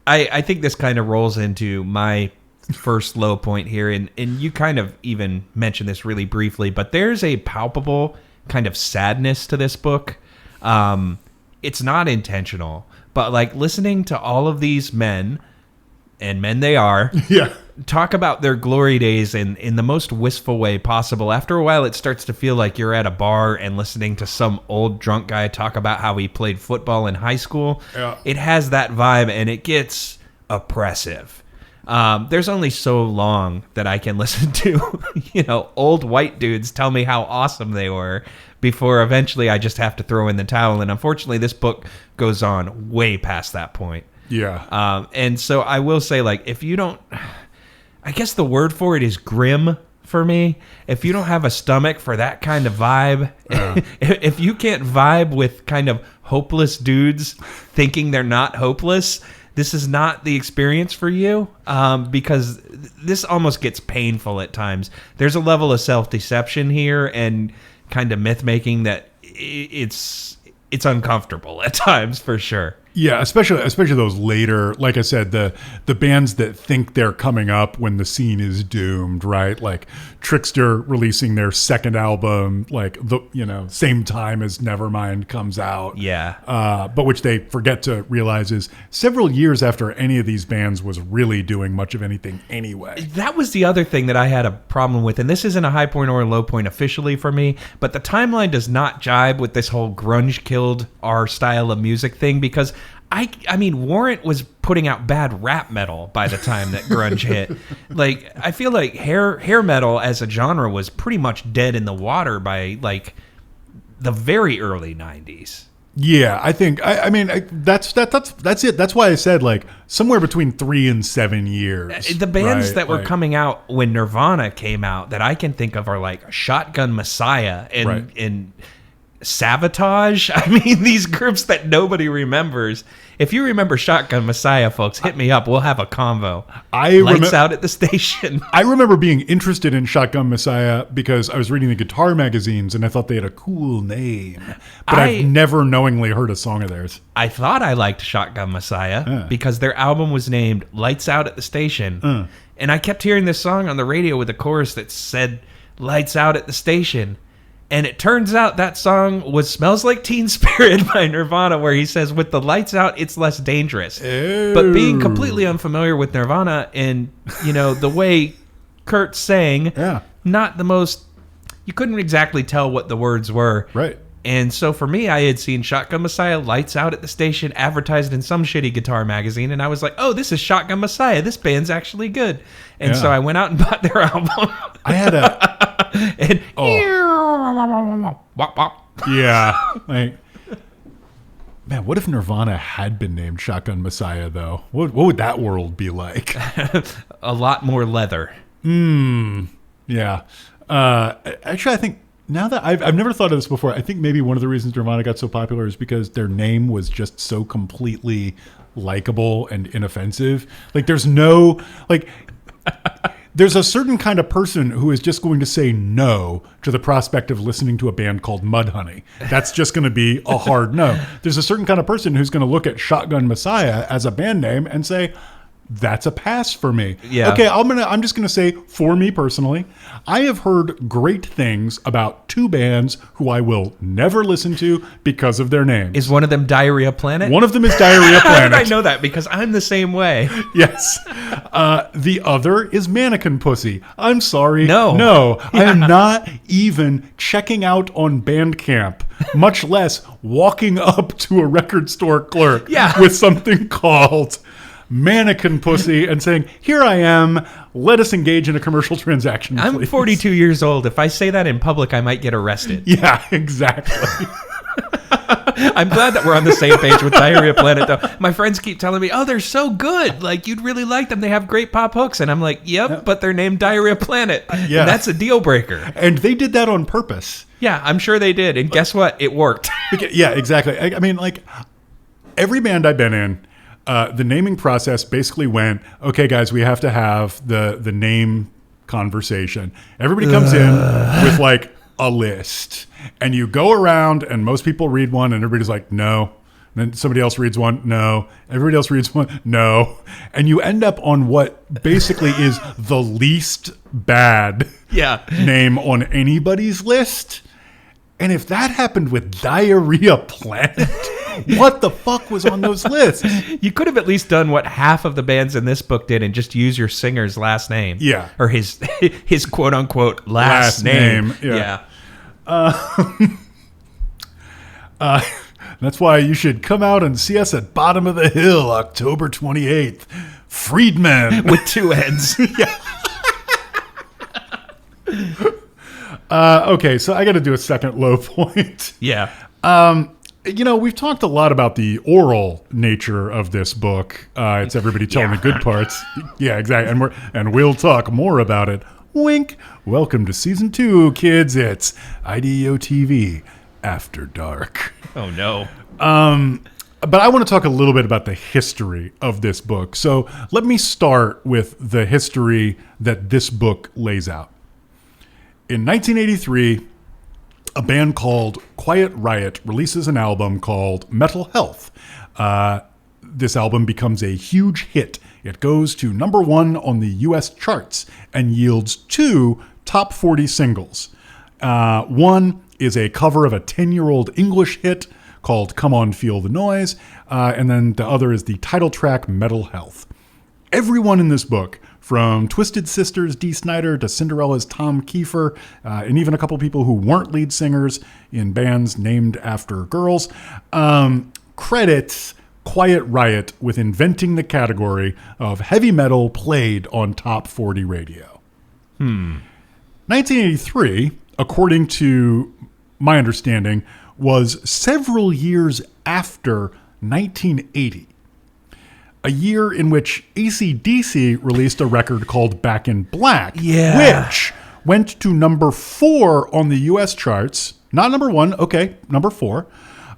Speaker 1: I think this kind of rolls into my first low point here, and you kind of even mentioned this really briefly, but there's a palpable kind of sadness to this book. It's not intentional, but like listening to all of these men, and men they are,
Speaker 2: Yeah.
Speaker 1: talk about their glory days in the most wistful way possible. After a while, it starts to feel like you're at a bar and listening to some old drunk guy talk about how he played football in high school.
Speaker 2: Yeah.
Speaker 1: It has that vibe, and it gets oppressive. There's only so long that I can listen to, old white dudes tell me how awesome they were before eventually I just have to throw in the towel. And unfortunately, this book goes on way past that point.
Speaker 2: Yeah.
Speaker 1: And so I will say, like, if you don't, I guess the word for it is grim for me. If you don't have a stomach for that kind of vibe, if you can't vibe with kind of hopeless dudes thinking they're not hopeless, this is not the experience for you, because this almost gets painful at times. There's a level of self-deception here and kind of myth-making that it's uncomfortable at times, for sure.
Speaker 2: Yeah, especially those later, like I said, the bands that think they're coming up when the scene is doomed, right? Like Trickster releasing their second album, like same time as Nevermind comes out.
Speaker 1: Yeah.
Speaker 2: But which they forget to realize is several years after any of these bands was really doing much of anything anyway.
Speaker 1: That was the other thing that I had a problem with, and this isn't a high point or a low point officially for me, but the timeline does not jibe with this whole grunge killed our style of music thing, because I mean, Warrant was putting out bad rap metal by the time that grunge hit. Like, I feel like hair metal as a genre was pretty much dead in the water by like the very early 90s.
Speaker 2: Yeah, I think that's it. That's why I said like somewhere between 3 and 7 years.
Speaker 1: The bands
Speaker 2: right?
Speaker 1: that were coming out when Nirvana came out that I can think of are like Shotgun Messiah and Sabotage. I mean, these groups that nobody remembers. If you remember Shotgun Messiah, folks, hit me up. We'll have a convo. Lights out at the station.
Speaker 2: I remember being interested in Shotgun Messiah because I was reading the guitar magazines and I thought they had a cool name. But I've never knowingly heard a song of theirs.
Speaker 1: I thought I liked Shotgun Messiah because their album was named Lights Out at the Station. And I kept hearing this song on the radio with a chorus that said Lights Out at the Station. And it turns out that song was Smells Like Teen Spirit by Nirvana, where he says, with the lights out, it's less dangerous.
Speaker 2: Ew.
Speaker 1: But being completely unfamiliar with Nirvana and, the way Kurt sang, not the most, you couldn't exactly tell what the words were.
Speaker 2: Right.
Speaker 1: And so for me, I had seen Shotgun Messiah Lights Out at the Station advertised in some shitty guitar magazine. And I was like, oh, this is Shotgun Messiah. This band's actually good. And so I went out and bought their album.
Speaker 2: I had a...
Speaker 1: and wop, wop.
Speaker 2: Yeah. Like, man, what if Nirvana had been named Shotgun Messiah, though? What would that world be like?
Speaker 1: A lot more leather.
Speaker 2: Yeah. Actually, I think now that I've never thought of this before, I think maybe one of the reasons Nirvana got so popular is because their name was just so completely likable and inoffensive. Like, there's no, like... There's a certain kind of person who is just going to say no to the prospect of listening to a band called Mudhoney. That's just going to be a hard no. There's a certain kind of person who's going to look at Shotgun Messiah as a band name and say, that's a pass for me.
Speaker 1: Yeah.
Speaker 2: Okay, I'm just going to say, for me personally, I have heard great things about 2 bands who I will never listen to because of their names.
Speaker 1: Is one of them Diarrhea Planet?
Speaker 2: One of them is Diarrhea Planet.
Speaker 1: How did I know that? Because I'm the same way.
Speaker 2: Yes. The other is Mannequin Pussy. I'm sorry.
Speaker 1: No.
Speaker 2: Yeah. I am not even checking out on Bandcamp, much less walking up to a record store clerk with something called Mannequin Pussy and saying, here I am, let us engage in a commercial transaction, please.
Speaker 1: I'm 42 years old. If I say that in public, I might get arrested.
Speaker 2: Yeah, exactly.
Speaker 1: I'm glad that we're on the same page with Diarrhea Planet, though. My friends keep telling me, oh, they're so good. Like, you'd really like them. They have great pop hooks. And I'm like, yep, but they're named Diarrhea Planet.
Speaker 2: Yeah.
Speaker 1: And that's a deal breaker.
Speaker 2: And they did that on purpose.
Speaker 1: Yeah, I'm sure they did. And guess what? It worked.
Speaker 2: Yeah, exactly. I mean, like, every band I've been in, the naming process basically went, okay, guys, we have to have the name conversation. Everybody comes in with, like, a list. And you go around, and most people read one, and everybody's like, no. And then somebody else reads one, no. Everybody else reads one, no. And you end up on what basically is the least bad name on anybody's list. And if that happened with Diarrhea Planet, what the fuck was on those lists?
Speaker 1: You could have at least done what half of the bands in this book did and just use your singer's last name.
Speaker 2: Yeah.
Speaker 1: Or his quote unquote last name.
Speaker 2: Yeah. That's why you should come out and see us at Bottom of the Hill, October 28th. Freedman.
Speaker 1: With two heads.
Speaker 2: Yeah. Okay, so I got to do a second low point.
Speaker 1: Yeah.
Speaker 2: We've talked a lot about the oral nature of this book. It's everybody telling the good parts. Yeah, exactly. And we'll talk more about it. Wink. Welcome to season 2, kids. It's IDEO TV After Dark.
Speaker 1: Oh, no.
Speaker 2: But I want to talk a little bit about the history of this book. So let me start with the history that this book lays out. In 1983, a band called Quiet Riot releases an album called Mental Health. This album becomes a huge hit. It goes to number 1 on the U.S. charts and yields 2 top 40 singles. One is a cover of a 10-year-old English hit called Come On Feel the Noise, and then the other is the title track Mental Health. Everyone in this book, from Twisted Sister's Dee Snider to Cinderella's Tom Kiefer, and even a couple people who weren't lead singers in bands named after girls, credits Quiet Riot with inventing the category of heavy metal played on top 40 radio. 1983, according to my understanding, was several years after 1980. A year in which AC/DC released a record called Back in Black, which went to number 4 on the U.S. charts. Not number 1, okay, number 4.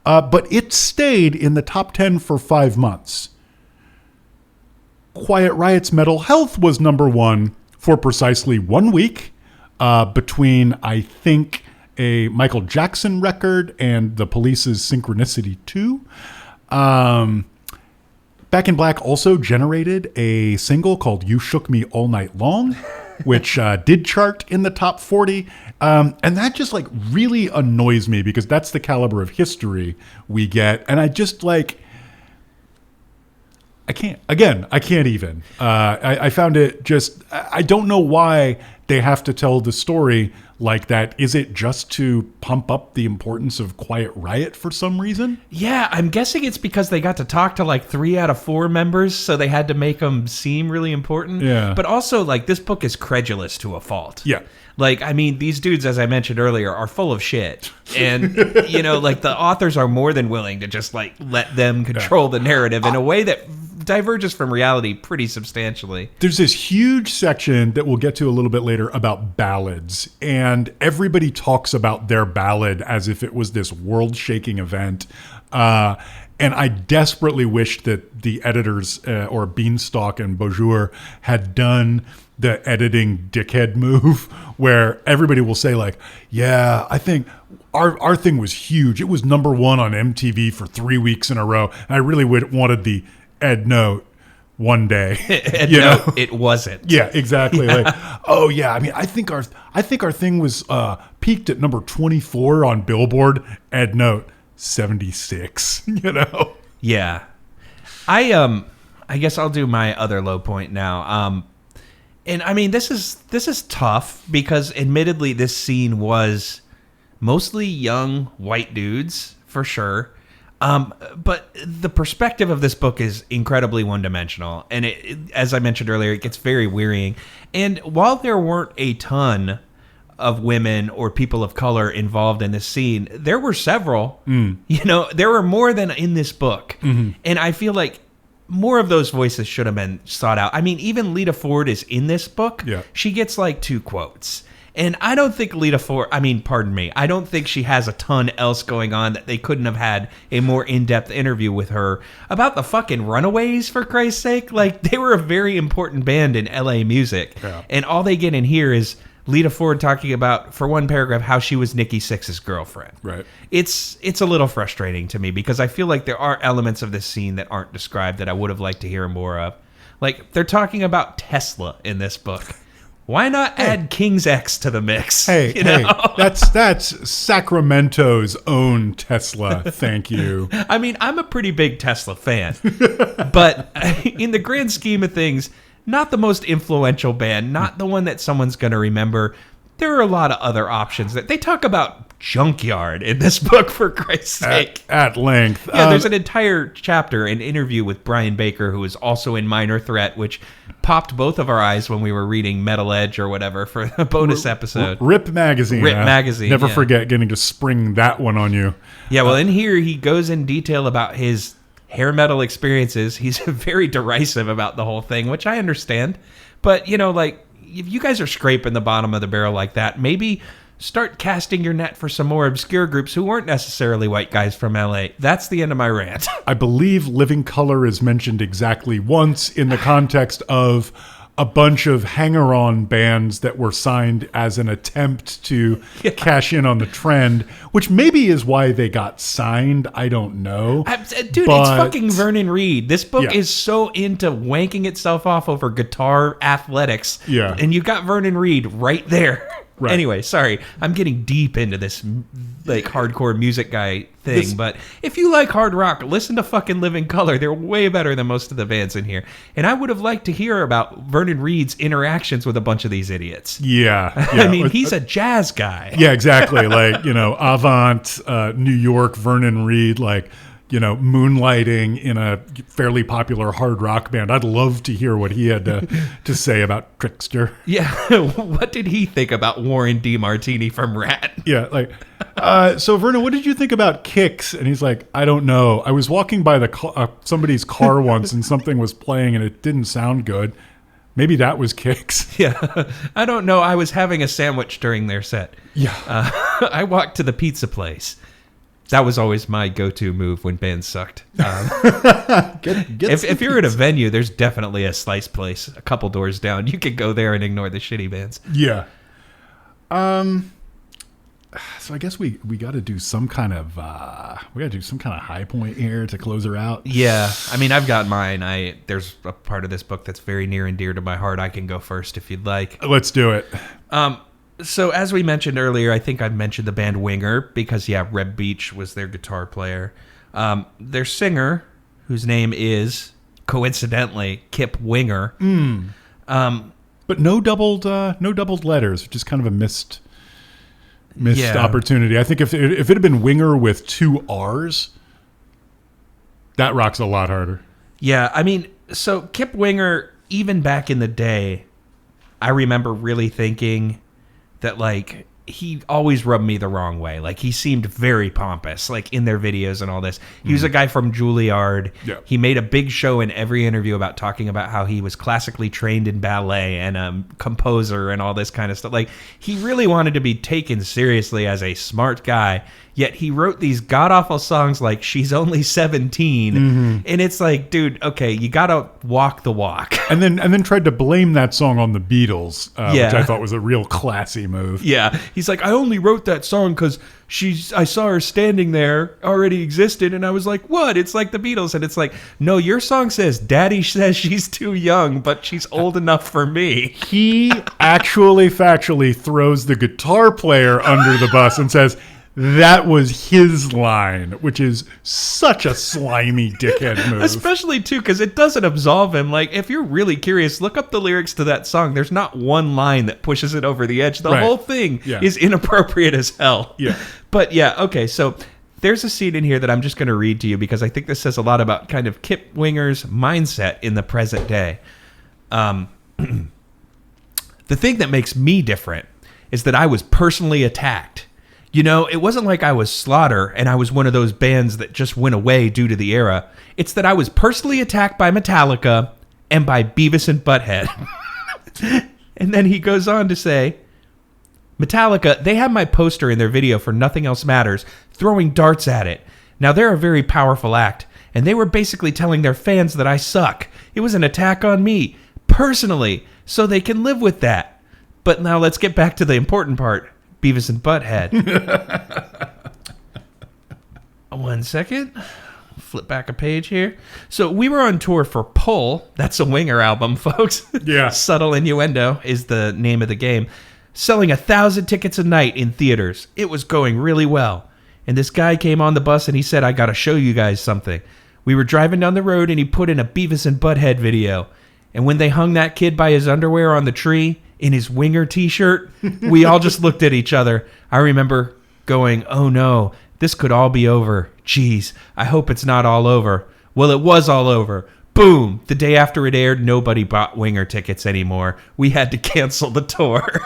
Speaker 2: But it stayed in the top 10 for 5 months. Quiet Riot's Mental Health was number 1 for precisely 1 week, between, I think, a Michael Jackson record and The Police's Synchronicity 2. Back in Black also generated a single called You Shook Me All Night Long, which did chart in the top 40. And that just like really annoys me because that's the caliber of history we get. And I just like, I can't even. I found it just, I don't know why they have to tell the story like that. Is it just to pump up the importance of Quiet Riot for some reason?
Speaker 1: Yeah, I'm guessing it's because they got to talk to like 3 out of 4 members, so they had to make them seem really important.
Speaker 2: Yeah.
Speaker 1: But also, like, this book is credulous to a fault.
Speaker 2: Yeah.
Speaker 1: Like, I mean, these dudes, as I mentioned earlier, are full of shit. And, like, the authors are more than willing to just, like, let them control the narrative in a way that diverges from reality pretty substantially.
Speaker 2: There's this huge section that we'll get to a little bit later about ballads, and everybody talks about their ballad as if it was this world-shaking event. And I desperately wish that the editors or Bienstock and Beaujour had done the editing dickhead move where everybody will say like, yeah, I think our thing was huge. It was number 1 on MTV for 3 weeks in a row. And I really wanted the Ed Note one day.
Speaker 1: It wasn't.
Speaker 2: Yeah, exactly. Yeah. Like, oh yeah, I mean, I think our thing was peaked at number 24 on Billboard. Ed Note 76.
Speaker 1: Yeah. I guess I'll do my other low point now. And I mean, this is tough because admittedly this scene was mostly young white dudes for sure. But the perspective of this book is incredibly one-dimensional. And it, as I mentioned earlier, it gets very wearying. And while there weren't a ton of women or people of color involved in this scene. There were several. You know, there were more than in this book. And I feel like more of those voices should have been sought out. I mean, even Lita Ford is in this book.
Speaker 2: Yeah.
Speaker 1: She gets like 2 quotes. And I don't think I don't think she has a ton else going on that they couldn't have had a more in-depth interview with her about the fucking Runaways, for Christ's sake. Like, they were a very important band in LA music.
Speaker 2: Yeah.
Speaker 1: And all they get in here is Lita Ford talking about, for one paragraph, how she was Nikki Sixx's girlfriend.
Speaker 2: Right.
Speaker 1: It's a little frustrating to me because I feel like there are elements of this scene that aren't described that I would have liked to hear more of. Like, they're talking about Tesla in this book. Why not add King's X to the mix?
Speaker 2: Hey, that's Sacramento's own Tesla. Thank you.
Speaker 1: I mean, I'm a pretty big Tesla fan, but in the grand scheme of things, not the most influential band, not the one that someone's going to remember. There are a lot of other options that they talk about. Junkyard in this book, for Christ's sake.
Speaker 2: At length.
Speaker 1: Yeah, there's an entire chapter, an interview with Brian Baker, who is also in Minor Threat, which popped both of our eyes when we were reading Metal Edge or whatever for a bonus episode.
Speaker 2: Rip Magazine.
Speaker 1: Rip Magazine.
Speaker 2: Never forget getting to spring that one on you.
Speaker 1: Yeah, well, in here, he goes in detail about his hair metal experiences. He's very derisive about the whole thing, which I understand. But, you know, like, if you guys are scraping the bottom of the barrel like that, maybe start casting your net for some more obscure groups who weren't necessarily white guys from LA. That's the end of my rant.
Speaker 2: I believe Living Colour is mentioned exactly once in the context of a bunch of hanger-on bands that were signed as an attempt to cash in on the trend, which maybe is why they got signed. I don't know.
Speaker 1: Dude, it's fucking Vernon Reid. This book is so into wanking itself off over guitar athletics.
Speaker 2: Yeah.
Speaker 1: And you've got Vernon Reid right there.
Speaker 2: Right.
Speaker 1: Anyway, sorry. I'm getting deep into this like hardcore music guy thing, but if you like hard rock, listen to fucking Living Colour. They're way better than most of the bands in here. And I would have liked to hear about Vernon Reid's interactions with a bunch of these idiots.
Speaker 2: Yeah.
Speaker 1: I mean, he's a jazz guy.
Speaker 2: Yeah, exactly. Like, you know, Avant, New York, Vernon Reid, like, you know, moonlighting in a fairly popular hard rock band. I'd love to hear what he had to say about Trickster.
Speaker 1: Yeah. What did he think about Warren DeMartini from Rat?
Speaker 2: Yeah, like, so Vernon, what did you think about Kicks? And he's like, I don't know. I was walking by somebody's car once and something was playing and it didn't sound good. Maybe that was Kicks.
Speaker 1: Yeah. I don't know. I was having a sandwich during their set.
Speaker 2: Yeah.
Speaker 1: I walked to the pizza place. That was always my go-to move when bands sucked. If you're at a venue, there's definitely a slice place a couple doors down. You could go there and ignore the shitty bands.
Speaker 2: Yeah. So I guess we got to do some kind of high point here to close her out.
Speaker 1: Yeah. I mean, I've got mine. There's a part of this book that's very near and dear to my heart. I can go first if you'd like.
Speaker 2: Let's do it.
Speaker 1: So as we mentioned earlier, I think I mentioned the band Winger because, Reb Beach was their guitar player. Their singer, whose name is, coincidentally, Kip Winger.
Speaker 2: But no doubled letters, just kind of a missed opportunity. I think if it had been Winger with 2 R's, that rocks a lot harder.
Speaker 1: Yeah, I mean, so Kip Winger, even back in the day, I remember really thinking that, like, he always rubbed me the wrong way. Like, he seemed very pompous, like, in their videos and all this. He was a guy from Juilliard. Yeah. He made a big show in every interview about talking about how he was classically trained in ballet and a composer and all this kind of stuff. Like, he really wanted to be taken seriously as a smart guy, yet he wrote these god-awful songs like She's Only 17, and it's like, dude, okay, you gotta walk the walk.
Speaker 2: And then tried to blame that song on the Beatles, which I thought was a real classy move.
Speaker 1: Yeah, he's like, I only wrote that song because I saw her standing there, already existed, and I was like, what? It's like the Beatles. And it's like, no, your song says, Daddy says she's too young, but she's old enough for me.
Speaker 2: He actually factually throws the guitar player under the bus and says, that was his line, which is such a slimy dickhead move.
Speaker 1: Especially, too, because it doesn't absolve him. Like, if you're really curious, look up the lyrics to that song. There's not one line that pushes it over the edge. The whole thing is inappropriate as hell. Yeah. But, okay, so there's a scene in here that I'm just going to read to you because I think this says a lot about kind of Kip Winger's mindset in the present day. The thing that makes me different is that I was personally attacked. You know, it wasn't like I was Slaughter and I was one of those bands that just went away due to the era. It's that I was personally attacked by Metallica and by Beavis and Butthead. And then he goes on to say, Metallica, they had my poster in their video for Nothing Else Matters, throwing darts at it. Now, they're a very powerful act, and they were basically telling their fans that I suck. It was an attack on me, personally, so they can live with that. But now let's get back to the important part, Beavis and Butthead. 1 second. Flip back a page here. So we were on tour for Pull. That's a Winger album, folks.
Speaker 2: Yeah.
Speaker 1: Subtle Innuendo is the name of the game. Selling 1,000 tickets a night in theaters. It was going really well. And this guy came on the bus and he said, I got to show you guys something. We were driving down the road and he put in a Beavis and Butthead video. And when they hung that kid by his underwear on the tree in his Winger t-shirt, we all just looked at each other. I remember going, oh no, this could all be over. Jeez, I hope it's not all over. Well, it was all over. Boom! The day after it aired, nobody bought Winger tickets anymore. We had to cancel the tour.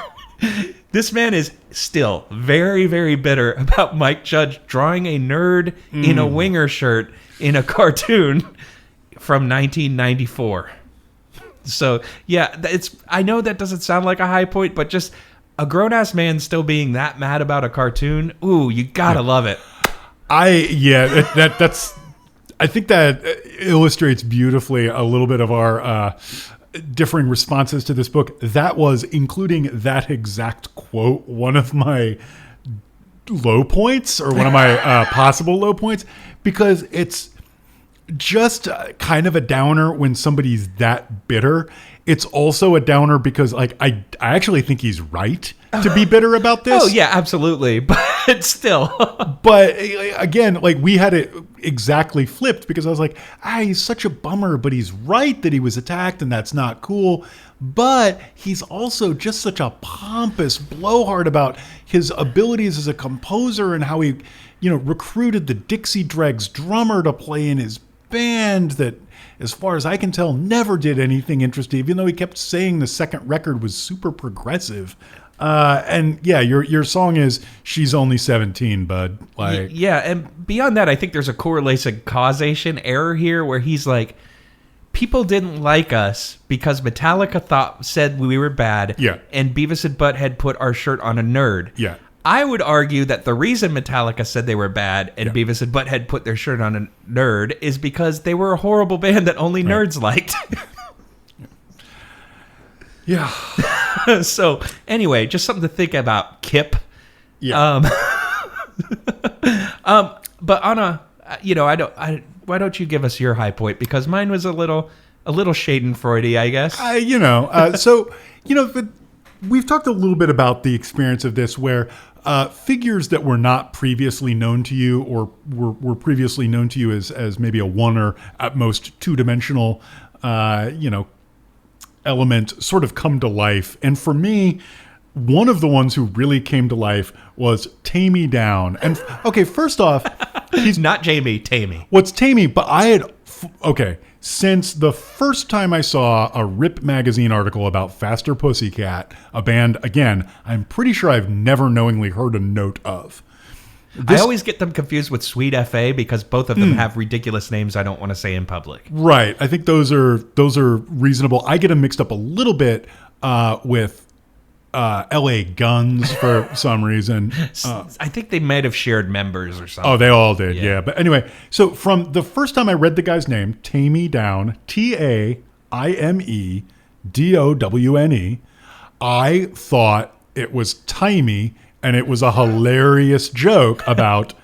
Speaker 1: This man is still very, very bitter about Mike Judge drawing a nerd in a Winger shirt in a cartoon from 1994. So, yeah, I know that doesn't sound like a high point, but just a grown-ass man still being that mad about a cartoon, ooh, you gotta love it.
Speaker 2: I think that illustrates beautifully a little bit of our differing responses to this book. That was, including that exact quote, one of my low points, or one of my possible low points, because it's just kind of a downer when somebody's that bitter. It's also a downer because, like, I actually think he's right to be bitter about this.
Speaker 1: Oh, yeah, absolutely. But still.
Speaker 2: But again, like, we had it exactly flipped because I was like, he's such a bummer, but he's right that he was attacked and that's not cool. But he's also just such a pompous blowhard about his abilities as a composer and how he, recruited the Dixie Dregs drummer to play in his band that, as far as I can tell, never did anything interesting, even though he kept saying the second record was super progressive. And yeah, your song is "She's Only 17," bud. Like,
Speaker 1: yeah, and beyond that, I think there's a correlation causation error here where he's like, people didn't like us because Metallica said we were bad.
Speaker 2: Yeah.
Speaker 1: And Beavis and Butthead put our shirt on a nerd.
Speaker 2: Yeah.
Speaker 1: I would argue that the reason Metallica said they were bad and Beavis and Butthead put their shirt on a nerd is because they were a horrible band that only nerds liked.
Speaker 2: Yeah.
Speaker 1: So anyway, just something to think about, Kip.
Speaker 2: Yeah.
Speaker 1: But on a, why don't you give us your high point? Because mine was a little Schadenfreudy, I guess.
Speaker 2: But we've talked a little bit about the experience of this where figures that were not previously known to you or were previously known to you as maybe a one or at most two-dimensional, element sort of come to life. And for me, one of the ones who really came to life was Tammy Down. And okay, first off,
Speaker 1: he's not Jamie, Tammy.
Speaker 2: What's Tammy? But since the first time I saw a Rip magazine article about Faster Pussycat, a band, again, I'm pretty sure I've never knowingly heard a note of.
Speaker 1: I always get them confused with Sweet FA because both of them have ridiculous names I don't want to say in public.
Speaker 2: Right. I think those are reasonable. I get them mixed up a little bit with LA Guns for some reason.
Speaker 1: I think they might have shared members or something.
Speaker 2: Oh, they all did, yeah. But anyway, so from the first time I read the guy's name, Tammy Down, TAIMEDOWNE, I thought it was Timey, and it was a hilarious joke about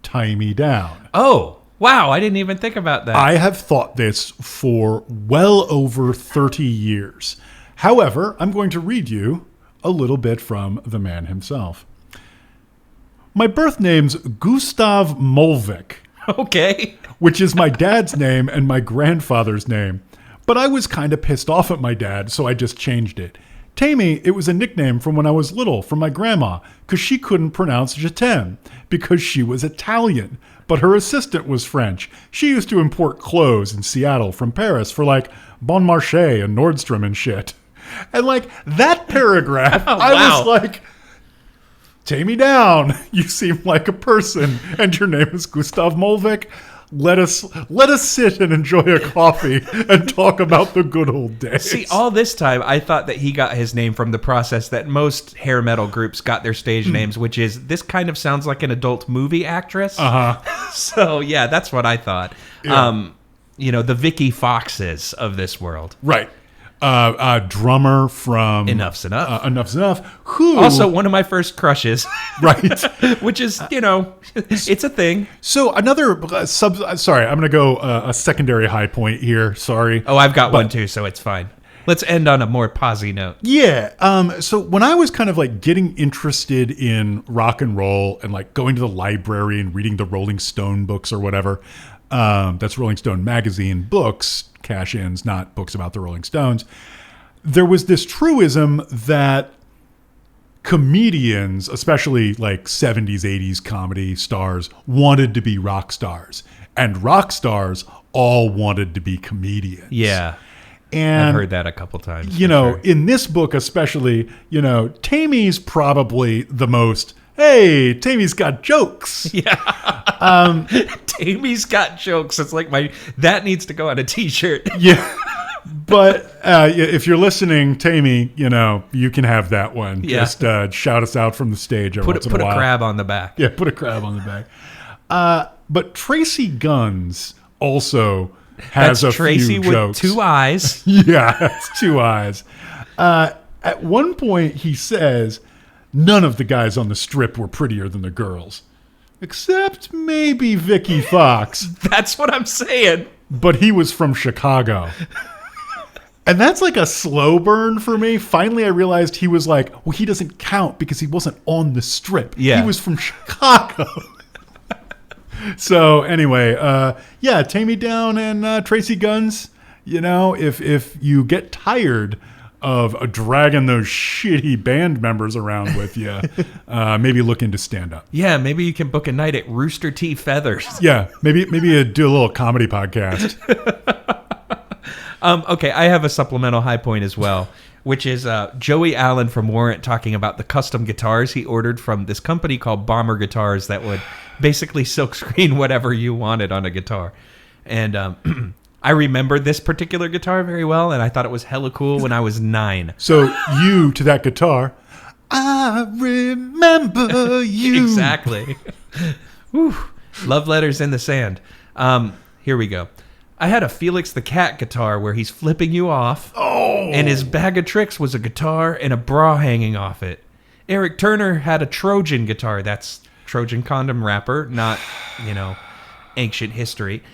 Speaker 2: Tie Me Down.
Speaker 1: Oh, wow. I didn't even think about that.
Speaker 2: I have thought this for well over 30 years. However, I'm going to read you a little bit from the man himself. My birth name's Gustav Molvik.
Speaker 1: Okay.
Speaker 2: Which is my dad's name and my grandfather's name. But I was kind of pissed off at my dad, so I just changed it. Tammy, it was a nickname from when I was little from my grandma, because she couldn't pronounce je t'aime, because she was Italian, but her assistant was French. She used to import clothes in Seattle from Paris for like Bon Marché and Nordstrom and shit. And like that paragraph,
Speaker 1: Oh,
Speaker 2: I
Speaker 1: wow.
Speaker 2: was like, "Tame me down. You seem like a person, and your name is Gustav Molvik. Let us sit and enjoy a coffee and talk about the good old days."
Speaker 1: See, all this time, I thought that he got his name from the process that most hair metal groups got their stage names, which is, this kind of sounds like an adult movie actress. So, yeah, that's what I thought.
Speaker 2: Yeah.
Speaker 1: The Vicky Foxes of this world.
Speaker 2: Right. Drummer from
Speaker 1: Enough's Enough.
Speaker 2: Enough's Enough. Who
Speaker 1: Also, one of my first crushes.
Speaker 2: right.
Speaker 1: Which is, it's a thing.
Speaker 2: So another sorry, I'm going to go a secondary high point here. Sorry.
Speaker 1: Oh, I've got one too, so it's fine. Let's end on a more posy note.
Speaker 2: Yeah. So when I was kind of like getting interested in rock and roll and like going to the library and reading the Rolling Stone books or whatever, that's Rolling Stone magazine books, cash-ins, not books about the Rolling Stones. There was this truism that comedians, especially like 70s, 80s comedy stars, wanted to be rock stars. And rock stars all wanted to be comedians.
Speaker 1: Yeah.
Speaker 2: And
Speaker 1: I've heard that a couple times.
Speaker 2: in this book especially, Tamy's probably the most, hey, Tamy's got jokes.
Speaker 1: Yeah. Tamy's got jokes. It's like that needs to go on a t-shirt.
Speaker 2: Yeah. But if you're listening, Tammy, you can have that one.
Speaker 1: Yeah.
Speaker 2: Just shout us out from the stage every once in a while.
Speaker 1: Put a crab on the back.
Speaker 2: Yeah, put a crab on the back. But Tracy Guns also has
Speaker 1: That's
Speaker 2: a
Speaker 1: Tracy
Speaker 2: few jokes.
Speaker 1: with 2 eyes.
Speaker 2: Yeah, that's 2 eyes. At one point, he says, none of the guys on the strip were prettier than the girls. Except maybe Vicky Fox.
Speaker 1: That's what I'm saying.
Speaker 2: But he was from Chicago. And that's like a slow burn for me. Finally, I realized he was like, well, he doesn't count because he wasn't on the strip.
Speaker 1: Yeah.
Speaker 2: He was from Chicago. So anyway, Tame Me Down and Tracy Guns, if you get tired of dragging those shitty band members around with you, maybe look into stand-up.
Speaker 1: Yeah, maybe you can book a night at Rooster T. Feathers.
Speaker 2: Yeah, maybe you do a little comedy podcast.
Speaker 1: Okay, I have a supplemental high point as well, which is Joey Allen from Warrant talking about the custom guitars he ordered from this company called Bomber Guitars that would basically silkscreen whatever you wanted on a guitar. And I remember this particular guitar very well, and I thought it was hella cool when I was 9.
Speaker 2: So you, to that guitar, I remember you.
Speaker 1: Exactly. Whew. Love letters in the sand. Here we go. I had a Felix the Cat guitar where he's flipping you off, and his bag of tricks was a guitar and a bra hanging off it. Eric Turner had a Trojan guitar. That's Trojan condom wrapper, not, ancient history.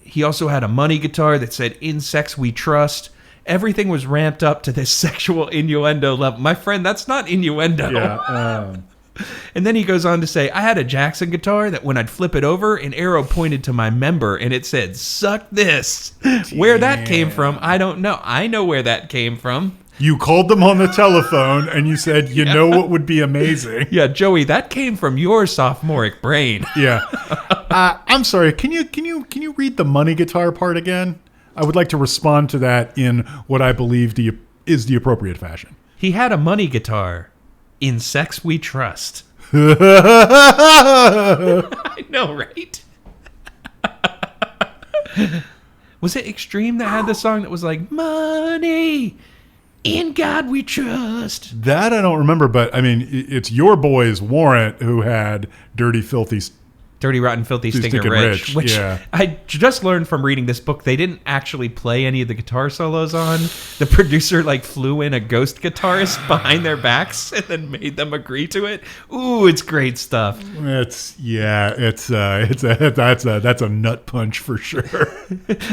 Speaker 1: He also had a money guitar that said, "In sex we trust." Everything was ramped up to this sexual innuendo level. My friend, that's not innuendo.
Speaker 2: Yeah.
Speaker 1: And then he goes on to say, I had a Jackson guitar that when I'd flip it over, an arrow pointed to my member and it said, "Suck this." Where that came from, I don't know. I know where that came from.
Speaker 2: You called them on the telephone and you said, you know what would be amazing?
Speaker 1: Yeah, Joey, that came from your sophomoric brain.
Speaker 2: Yeah. I'm sorry. Can you read the money guitar part again? I would like to respond to that in what I believe is the appropriate fashion.
Speaker 1: He had a money guitar. In sex we trust. I know, right? Was it Extreme that had the song that was like, "Money, in God we trust"?
Speaker 2: That I don't remember, but I mean, it's your boys Warrant who had Dirty
Speaker 1: Rotten, Filthy, Stinking Rich. Which
Speaker 2: yeah.
Speaker 1: I just learned from reading this book, they didn't actually play any of the guitar solos on. The producer flew in a ghost guitarist behind their backs and then made them agree to it. Ooh, it's great stuff.
Speaker 2: That's a nut punch for sure.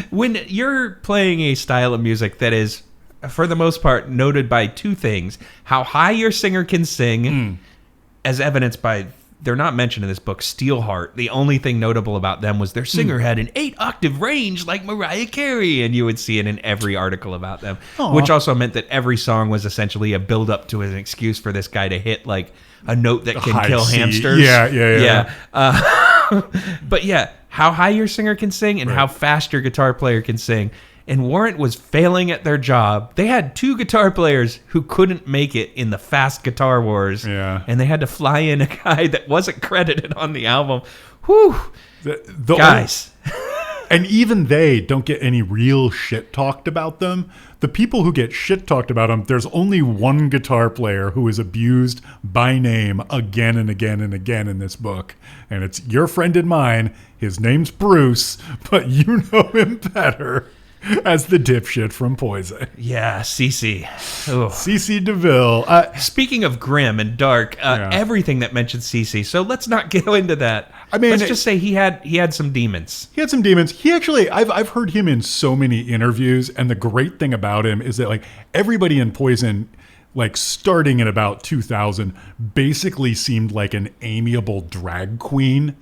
Speaker 1: When you're playing a style of music that is, for the most part, noted by 2 things: how high your singer can sing, as evidenced by, they're not mentioned in this book, Steelheart. The only thing notable about them was their singer had an 8-octave range like Mariah Carey, and you would see it in every article about them.
Speaker 2: Aww.
Speaker 1: Which also meant that every song was essentially a build-up to an excuse for this guy to hit a note that can kill hamsters.
Speaker 2: Yeah.
Speaker 1: But yeah, how high your singer can sing and how fast your guitar player can sing. and Warrant was failing at their job. They had 2 guitar players who couldn't make it in the Fast Guitar Wars.
Speaker 2: Yeah.
Speaker 1: And they had to fly in a guy that wasn't credited on the album. Whew.
Speaker 2: The
Speaker 1: Guys.
Speaker 2: And even they don't get any real shit talked about them. The people who get shit talked about them, there's only one guitar player who is abused by name again and again and again in this book. And it's your friend and mine. His name's Bruce, but you know him better as the dipshit from Poison.
Speaker 1: Yeah, Cece. Ugh.
Speaker 2: Cece DeVille.
Speaker 1: Speaking of grim and dark, everything that mentions Cece. So let's not go into that.
Speaker 2: I mean,
Speaker 1: let's just say he had some demons.
Speaker 2: He had some demons. He actually, I've heard him in so many interviews, and the great thing about him is that like everybody in Poison, like starting in about 2000, basically seemed like an amiable drag queen.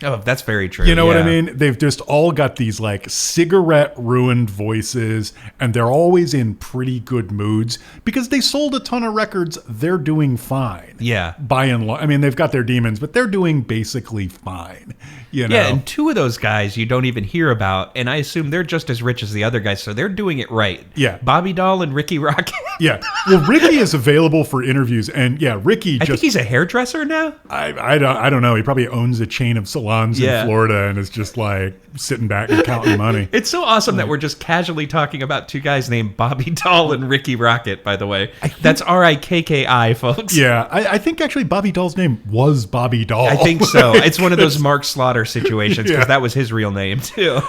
Speaker 1: Oh, that's very true.
Speaker 2: You know what I mean? They've just all got these like cigarette ruined voices, and they're always in pretty good moods because they sold a ton of records. They're doing fine.
Speaker 1: Yeah.
Speaker 2: By and large. I mean, they've got their demons, but they're doing basically fine. You know?
Speaker 1: Yeah, and 2 of those guys you don't even hear about, and I assume they're just as rich as the other guys, so they're doing it right.
Speaker 2: Yeah.
Speaker 1: Bobby Doll and Ricky Rocket.
Speaker 2: Yeah. Well, Ricky is available for interviews, and yeah, Ricky
Speaker 1: I think he's a hairdresser now.
Speaker 2: I don't know. He probably owns a chain of salons in Florida and is just like sitting back and counting money.
Speaker 1: It's so awesome that we're just casually talking about 2 guys named Bobby Doll and Ricky Rocket, by the way. That's Rikki, folks.
Speaker 2: Yeah, I think actually Bobby Doll's name was Bobby Doll.
Speaker 1: I think so. It's one of those Mark Slaughter situations because that was his real name too.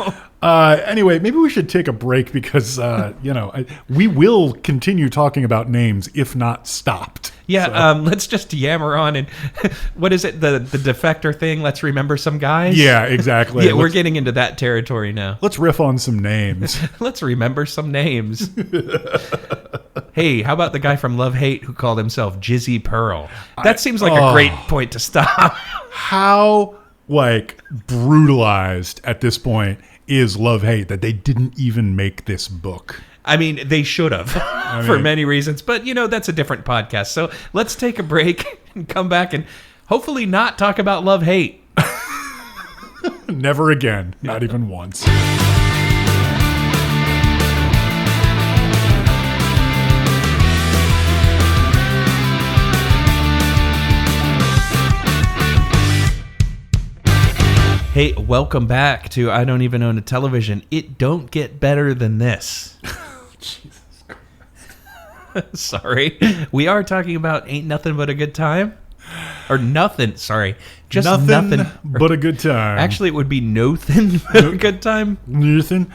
Speaker 2: Anyway, maybe we should take a break because, we will continue talking about names if not stopped.
Speaker 1: Yeah, so. Let's just yammer on. And what is it, the defector thing? Let's remember some guys?
Speaker 2: Yeah, exactly.
Speaker 1: Yeah, we're getting into that territory now.
Speaker 2: Let's riff on some names.
Speaker 1: Let's remember some names. Hey, how about the guy from Love Hate who called himself Jizzy Pearl? That seems like a great point to stop.
Speaker 2: How, brutalized at this point is Love Hate that they didn't even make this book?
Speaker 1: I mean, they should have for many reasons, but that's a different podcast. So let's take a break and come back and hopefully not talk about Love Hate.
Speaker 2: Never again. Not even once.
Speaker 1: Hey, welcome back to I Don't Even Own a Television. It don't get better than this. Jesus Christ. Sorry. We are talking about Ain't Nothing But a Good Time. Or nothing. Sorry. Just nothing
Speaker 2: but a good time.
Speaker 1: Actually, it would be Nöthin but a good time.
Speaker 2: Nöthin.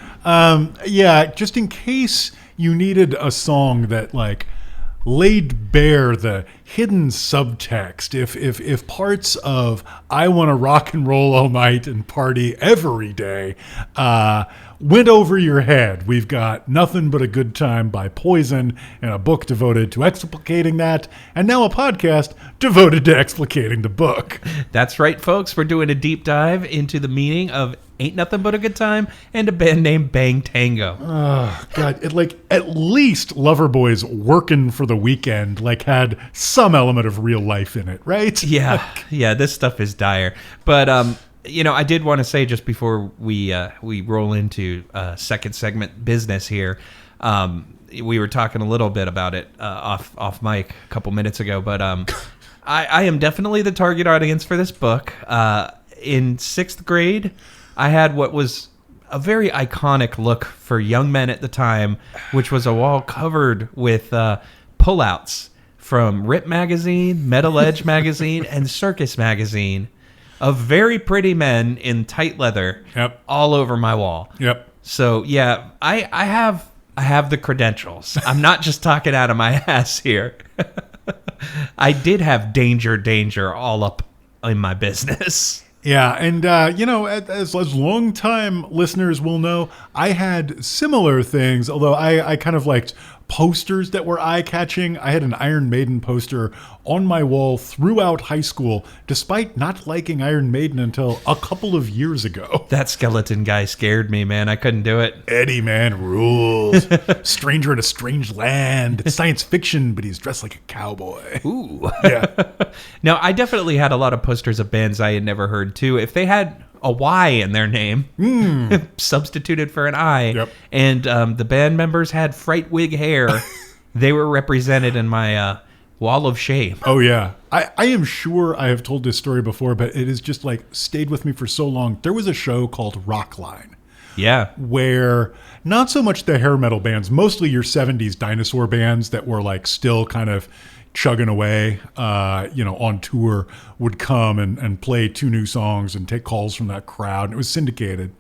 Speaker 2: Yeah, just in case you needed a song that, laid bare the hidden subtext. If parts of I Want to Rock and Roll All Night and Party Every Day went over your head, we've got Nothing But a Good Time by Poison and a book devoted to explicating that, and now a podcast devoted to explicating the book.
Speaker 1: That's right, folks. We're doing a deep dive into the meaning of Ain't Nothing But a Good Time and a band named Bang Tango.
Speaker 2: Oh, God. At least Loverboy's Working for the Weekend had some element of real life in it, right?
Speaker 1: Yeah. Yeah, this stuff is dire. But, I did want to say just before we roll into second segment business here, we were talking a little bit about it off mic a couple minutes ago, but I am definitely the target audience for this book. In 6th grade, I had what was a very iconic look for young men at the time, which was a wall covered with pullouts from Rip Magazine, Metal Edge Magazine, and Circus Magazine of very pretty men in tight leather all over my wall. Yep. So, yeah, I have the credentials. I'm not just talking out of my ass here. I did have danger all up in my business.
Speaker 2: Yeah, and, as long-time listeners will know, I had similar things, although I kind of liked posters that were eye-catching. I had an Iron Maiden poster on my wall throughout high school, despite not liking Iron Maiden until a couple of years ago.
Speaker 1: That skeleton guy scared me, man. I couldn't do it.
Speaker 2: Eddie, man, rules. Stranger in a strange land. It's science fiction, but he's dressed like a cowboy.
Speaker 1: Ooh.
Speaker 2: Yeah.
Speaker 1: Now, I definitely had a lot of posters of bands I had never heard, too. If they had a Y in their name, substituted for an I.
Speaker 2: Yep.
Speaker 1: And the band members had fright wig hair. They were represented in my wall of shame.
Speaker 2: Oh, yeah. I am sure I have told this story before, but it has just like stayed with me for so long. There was a show called Rockline.
Speaker 1: Yeah.
Speaker 2: Where not so much the hair metal bands, mostly your 70s dinosaur bands that were like still kind of chugging away, on tour, would come and play 2 new songs and take calls from that crowd. And it was syndicated.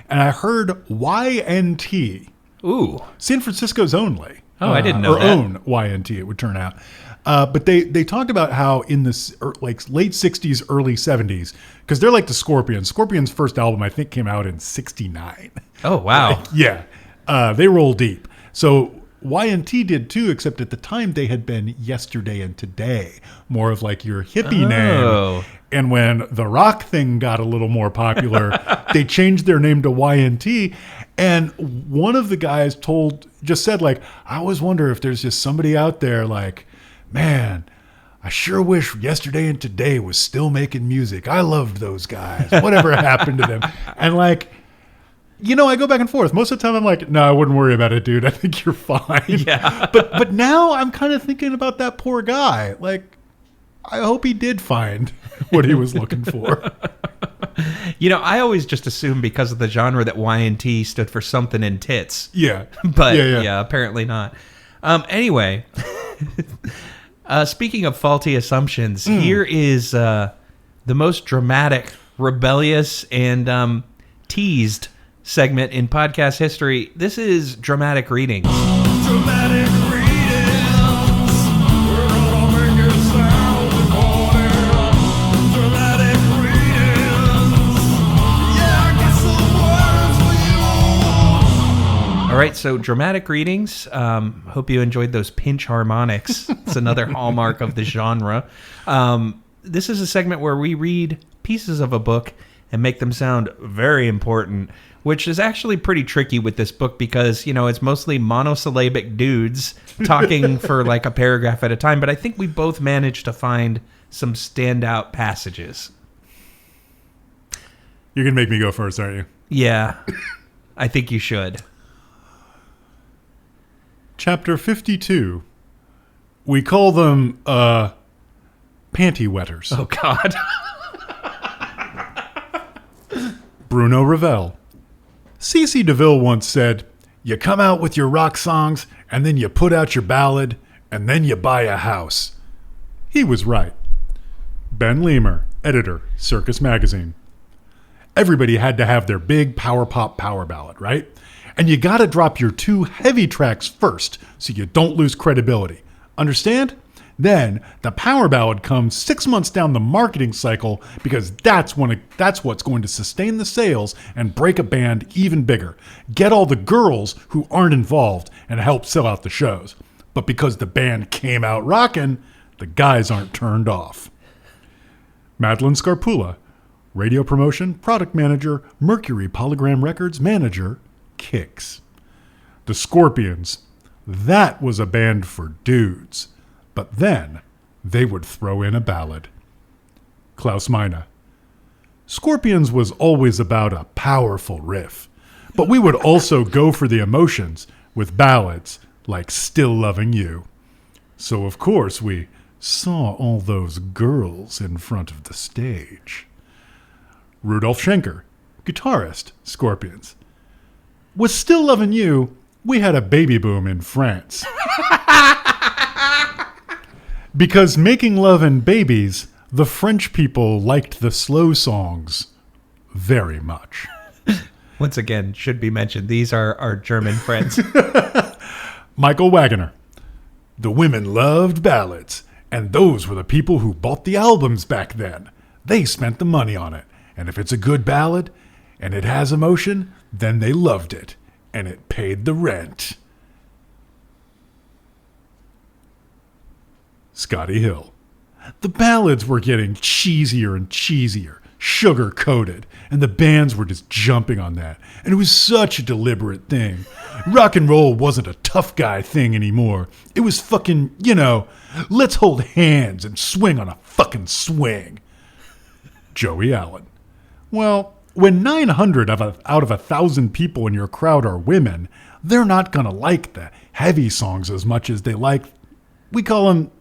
Speaker 2: And I heard YNT.
Speaker 1: Ooh.
Speaker 2: San Francisco's only.
Speaker 1: Oh, I didn't know
Speaker 2: or
Speaker 1: that.
Speaker 2: own YNT, it would turn out. But they talked about how in this like late 60s, early 70s, because they're like the Scorpions. Scorpions' first album, I think, came out in 69.
Speaker 1: Oh, wow.
Speaker 2: Yeah. They roll deep. So YNT did too, except at the time they had been Yesterday and Today, more of like your hippie name. And when the rock thing got a little more popular, they changed their name to YNT. And one of the guys just said like, I always wonder if there's just somebody out there like, man, I sure wish Yesterday and Today was still making music. I loved those guys. Whatever happened to them? And like, I go back and forth. Most of the time I'm like, no, I wouldn't worry about it, dude. I think you're fine.
Speaker 1: Yeah.
Speaker 2: But now I'm kind of thinking about that poor guy. Like, I hope he did find what he was looking for.
Speaker 1: I always just assumed because of the genre that YNT stood for something in tits.
Speaker 2: Yeah.
Speaker 1: But yeah, apparently not. Anyway, speaking of faulty assumptions, here is the most dramatic, rebellious, and teased segment in podcast history. This is Dramatic Readings.
Speaker 3: Dramatic readings. We're gonna make it sound recorded. Dramatic readings. Yeah, I get some words for you.
Speaker 1: All right, so Dramatic Readings. Hope you enjoyed those pinch harmonics. It's another hallmark of the genre. This is a segment where we read pieces of a book and make them sound very important, which is actually pretty tricky with this book because, it's mostly monosyllabic dudes talking for like a paragraph at a time. But I think we both managed to find some standout passages.
Speaker 2: You're going to make me go first, aren't you?
Speaker 1: Yeah, I think you should.
Speaker 2: Chapter 52. We call them, panty wetters.
Speaker 1: Oh, God.
Speaker 2: Bruno Ravel. C.C. DeVille once said, you come out with your rock songs, and then you put out your ballad, and then you buy a house. He was right. Ben Lemur, editor, Circus Magazine. Everybody had to have their big power pop power ballad, right? And you gotta drop your 2 heavy tracks first so you don't lose credibility. Understand? Then the power ballad comes 6 months down the marketing cycle because that's what's going to sustain the sales and break a band even bigger. Get all the girls who aren't involved and help sell out the shows. But because the band came out rockin', the guys aren't turned off. Madeline Scarpula, radio promotion, product manager, Mercury Polygram Records manager, Kicks. The Scorpions, that was a band for dudes. But then they would throw in a ballad. Klaus Meine. Scorpions was always about a powerful riff, but we would also go for the emotions with ballads like Still Loving You. So of course we saw all those girls in front of the stage. Rudolf Schenker, guitarist, Scorpions. With Still Loving You, we had a baby boom in France. Because making love and babies, the French people liked the slow songs very much.
Speaker 1: Once again, should be mentioned, these are our German friends.
Speaker 2: Michael Wagoner. The women loved ballads, and those were the people who bought the albums back then. They spent the money on it, and if it's a good ballad, and it has emotion, then they loved it, and it paid the rent. Scotty Hill. The ballads were getting cheesier and cheesier, sugar-coated, and the bands were just jumping on that. And it was such a deliberate thing. Rock and roll wasn't a tough guy thing anymore. It was fucking, let's hold hands and swing on a fucking swing. Joey Allen. Well, when 900 out of 1,000 people in your crowd are women, they're not going to like the heavy songs as much as they like, we call them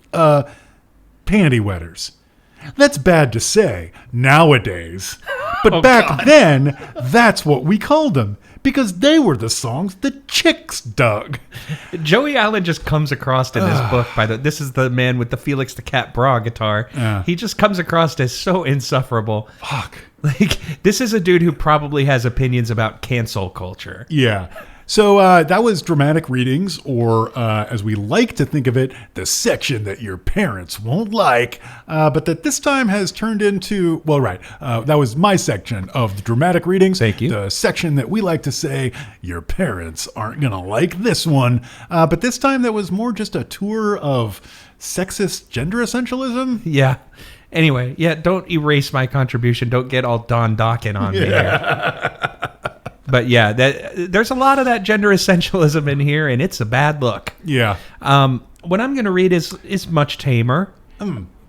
Speaker 2: panty wetters. That's bad to say nowadays. But back then, that's what we called them. Because they were the songs the chicks dug.
Speaker 1: Joey Allen just comes across in this book this is the man with the Felix the Cat Bra guitar. He just comes across as so insufferable.
Speaker 2: Fuck.
Speaker 1: Like, this is a dude who probably has opinions about cancel culture.
Speaker 2: Yeah. So that was dramatic readings, or as we like to think of it, the section that your parents won't like, but that this time has turned into, that was my section of the dramatic readings.
Speaker 1: Thank you.
Speaker 2: The section that we like to say, your parents aren't going to like this one. But this time that was more just a tour of sexist gender essentialism.
Speaker 1: Yeah. Anyway, don't erase my contribution. Don't get all Don Dokken on me here. But yeah, there's a lot of that gender essentialism in here, and it's a bad look.
Speaker 2: Yeah.
Speaker 1: What I'm going to read is much tamer,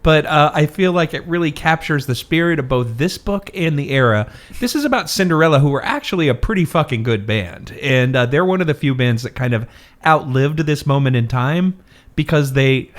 Speaker 1: but I feel like it really captures the spirit of both this book and the era. This is about Cinderella, who were actually a pretty fucking good band, and they're one of the few bands that kind of outlived this moment in time because they,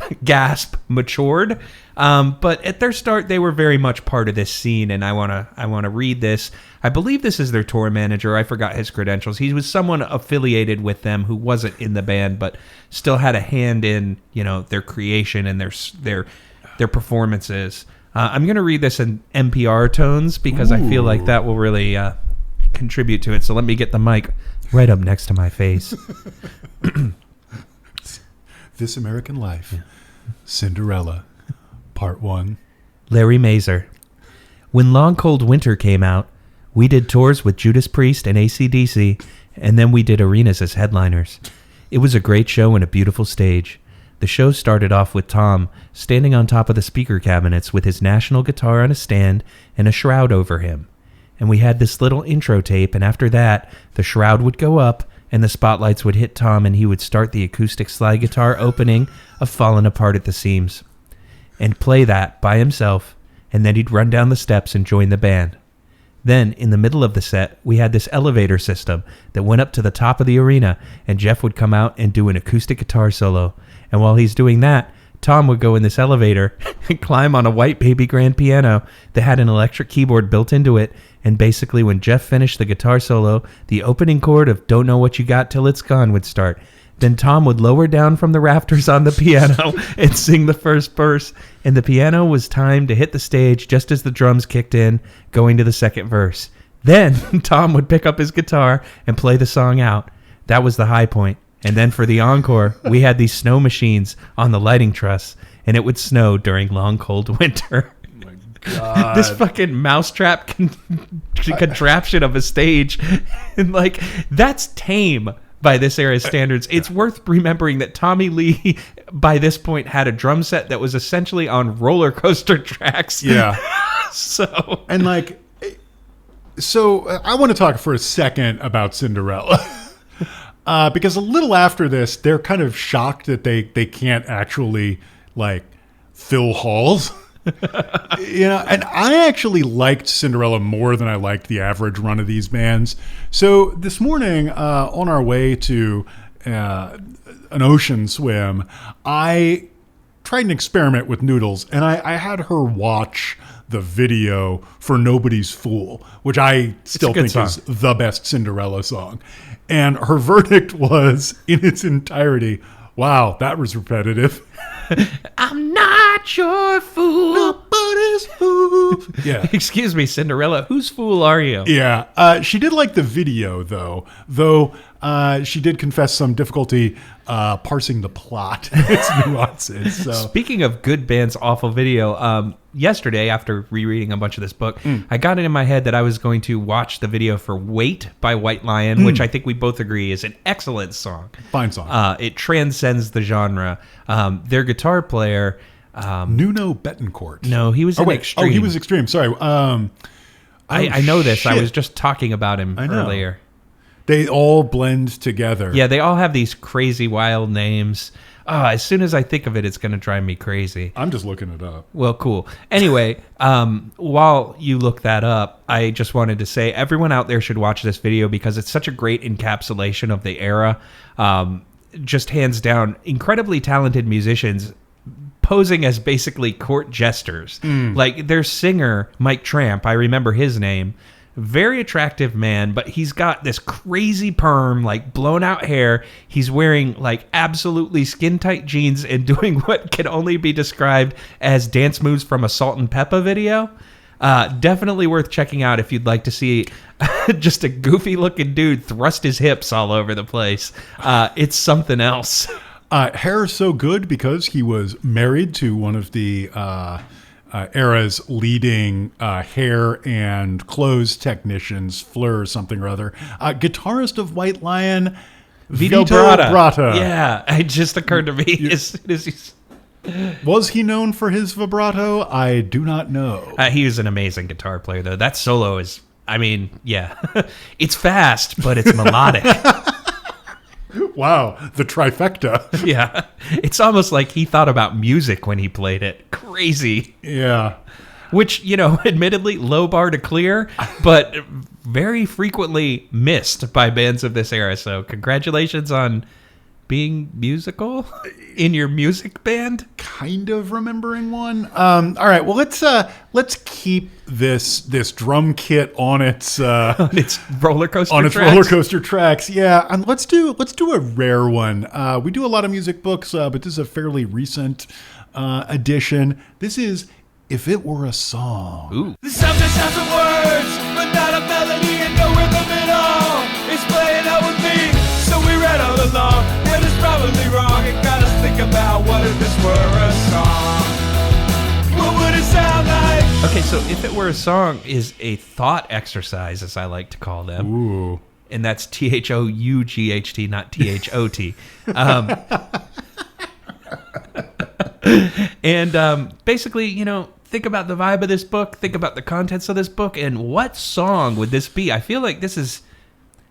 Speaker 1: matured. But at their start, they were very much part of this scene, and I wanna read this. I believe this is their tour manager. I forgot his credentials. He was someone affiliated with them who wasn't in the band, but still had a hand in their creation and their performances. I'm gonna read this in NPR tones because I feel like that will really contribute to it. So let me get the mic right up next to my face.
Speaker 2: This American Life, Cinderella. Part 1.
Speaker 1: Larry Mazer. When Long Cold Winter came out, we did tours with Judas Priest and AC/DC, and then we did arenas as headliners. It was a great show and a beautiful stage. The show started off with Tom standing on top of the speaker cabinets with his National guitar on a stand and a shroud over him. And we had this little intro tape, and after that, the shroud would go up, and the spotlights would hit Tom, and he would start the acoustic slide guitar opening of Fallen Apart at the Seams, and play that by himself, and then he'd run down the steps and join the band. Then, in the middle of the set, we had this elevator system that went up to the top of the arena, and Jeff would come out and do an acoustic guitar solo. And while he's doing that, Tom would go in this elevator and climb on a white baby grand piano that had an electric keyboard built into it, and basically when Jeff finished the guitar solo, the opening chord of Don't Know What You Got Till It's Gone would start. Then Tom would lower down from the rafters on the piano and sing the first verse, and the piano was timed to hit the stage just as the drums kicked in, going to the second verse. Then Tom would pick up his guitar and play the song out. That was the high point. And then for the encore, we had these snow machines on the lighting truss, and it would snow during long, cold winter.
Speaker 2: Oh my God.
Speaker 1: This fucking mousetrap contraption of a stage. And like, that's tame by this era's standards. It's worth remembering that Tommy Lee, by this point, had a drum set that was essentially on roller coaster tracks.
Speaker 2: Yeah.
Speaker 1: So
Speaker 2: I want to talk for a second about Cinderella. Because a little after this, they're kind of shocked that they can't actually fill halls. And I actually liked Cinderella more than I liked the average run of these bands. So this morning, on our way to an ocean swim, I tried an experiment with Noodles, and I had her watch the video for Nobody's Fool, which I still think is the best Cinderella song. And her verdict was, in its entirety, wow, that was repetitive.
Speaker 1: I'm not your fool.
Speaker 2: Nobody's fool. Yeah.
Speaker 1: Excuse me, Cinderella. Whose fool are you?
Speaker 2: Yeah. She did like the video, though she did confess some difficulty parsing the plot, its nuances. So.
Speaker 1: Speaking of good band's awful video, yesterday, after rereading a bunch of this book, I got it in my head that I was going to watch the video for Wait by White Lion, which I think we both agree is an excellent song. Fine song. It transcends the genre. Their guitar player...
Speaker 2: Nuno Betancourt.
Speaker 1: No, he was Extreme.
Speaker 2: Oh, he was Extreme. Sorry.
Speaker 1: I know this. Shit. I was just talking about him earlier.
Speaker 2: They all blend together.
Speaker 1: Yeah, they all have these crazy, wild names. as soon as I think of it, it's going to drive me crazy.
Speaker 2: I'm just looking it up.
Speaker 1: Well, cool. Anyway, while you look that up, I just wanted to say everyone out there should watch this video because it's such a great encapsulation of the era. Just hands down, incredibly talented musicians posing as basically court jesters. Like their singer, Mike Tramp, I remember his name. Very attractive man, but he's got this crazy perm, like blown out hair. He's wearing like absolutely skin tight jeans and doing what can only be described as dance moves from a Salt and Peppa video. Definitely worth checking out if you'd like to see just a goofy looking dude thrust his hips all over the place. It's something else.
Speaker 2: Hair is so good because he was married to one of the era's leading hair and clothes technicians, Fleur or something or other. Guitarist of White Lion,
Speaker 1: Vito Bratta. Yeah, it just occurred to me as soon as he's...
Speaker 2: Was he known for his vibrato? I do not know.
Speaker 1: He was an amazing guitar player, though. That solo is, I mean, yeah. It's fast, but it's melodic.
Speaker 2: Wow, the trifecta.
Speaker 1: Yeah. It's almost like he thought about music when he played it. Crazy.
Speaker 2: Yeah.
Speaker 1: Which, you know, admittedly, low bar to clear, but very frequently missed by bands of this era. So congratulations on being musical in your music band.
Speaker 2: Kind of remembering one. All right. Well, let's keep this drum kit on its
Speaker 1: on its roller coaster
Speaker 2: on its
Speaker 1: tracks.
Speaker 2: roller coaster tracks. Yeah, and let's do a rare one. We do a lot of music books, but this is a fairly recent edition. This is If It Were a Song.
Speaker 1: Ooh.
Speaker 3: The subject sounds of words, but not a melody and no rhythm at all. It's playing out with me, so we read all along. But it's probably wrong. It got us think about what if this were a song. What would it sound like?
Speaker 1: Okay, so If It Were a Song is a thought exercise, as I like to call them.
Speaker 2: Ooh.
Speaker 1: And that's THOUGHT, not THOT. And basically, you know, think about the vibe of this book, think about the contents of this book, and what song would this be? I feel like this is,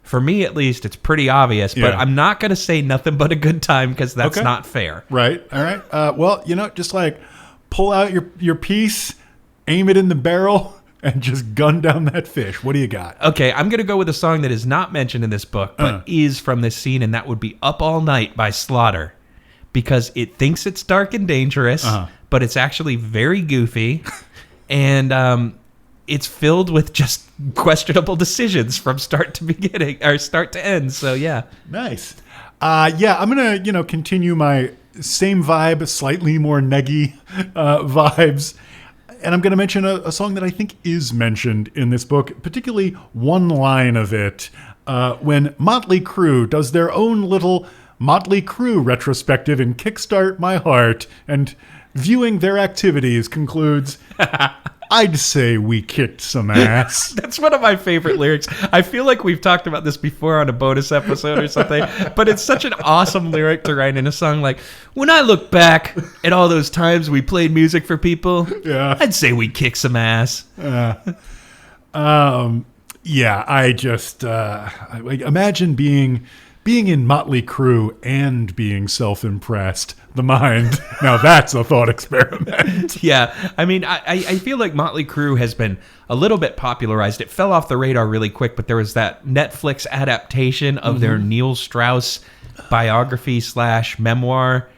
Speaker 1: for me at least, it's pretty obvious, but I'm not going to say Nothing But a Good Time because that's not fair.
Speaker 2: Right. All right. Well, you know, just like pull out your piece, aim it in the barrel, and just gun down that fish. What do you got?
Speaker 1: Okay, I'm going to go with a song that is not mentioned in this book, but is from this scene, and that would be Up All Night by Slaughter. Because it thinks it's dark and dangerous, but it's actually very goofy, and it's filled with just questionable decisions from start to beginning or start to end. So yeah,
Speaker 2: nice. Yeah, I'm gonna continue my same vibe, slightly more neggy vibes, and I'm gonna mention a song that I think is mentioned in this book, particularly one line of it when Motley Crue does their own little Motley Crue retrospective in Kickstart My Heart, and viewing their activities concludes, I'd say we kicked some ass.
Speaker 1: That's one of my favorite lyrics. I feel like we've talked about this before on a bonus episode or something, but it's such an awesome lyric to write in a song. Like, when I look back at all those times we played music for people, I'd say we kicked some ass.
Speaker 2: Yeah, I just imagine being in Motley Crue and being self-impressed. The mind. Now that's a thought experiment.
Speaker 1: Yeah. I mean, I feel like Motley Crue has been a little bit popularized. It fell off the radar really quick, but there was that Netflix adaptation of their Neil Strauss biography / memoir,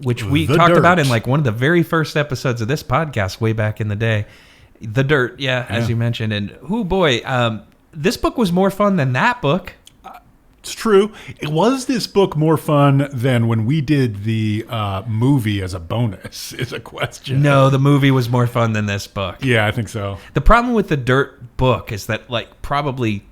Speaker 1: which we talked about in like one of the very first episodes of this podcast way back in the day. The Dirt, as you mentioned. And, oh boy, this book was more fun than that book.
Speaker 2: It's true. Was this book more fun than when we did the movie as a bonus is a question.
Speaker 1: No, the movie was more fun than this book.
Speaker 2: Yeah, I think so.
Speaker 1: The problem with the Dirt book is that like probably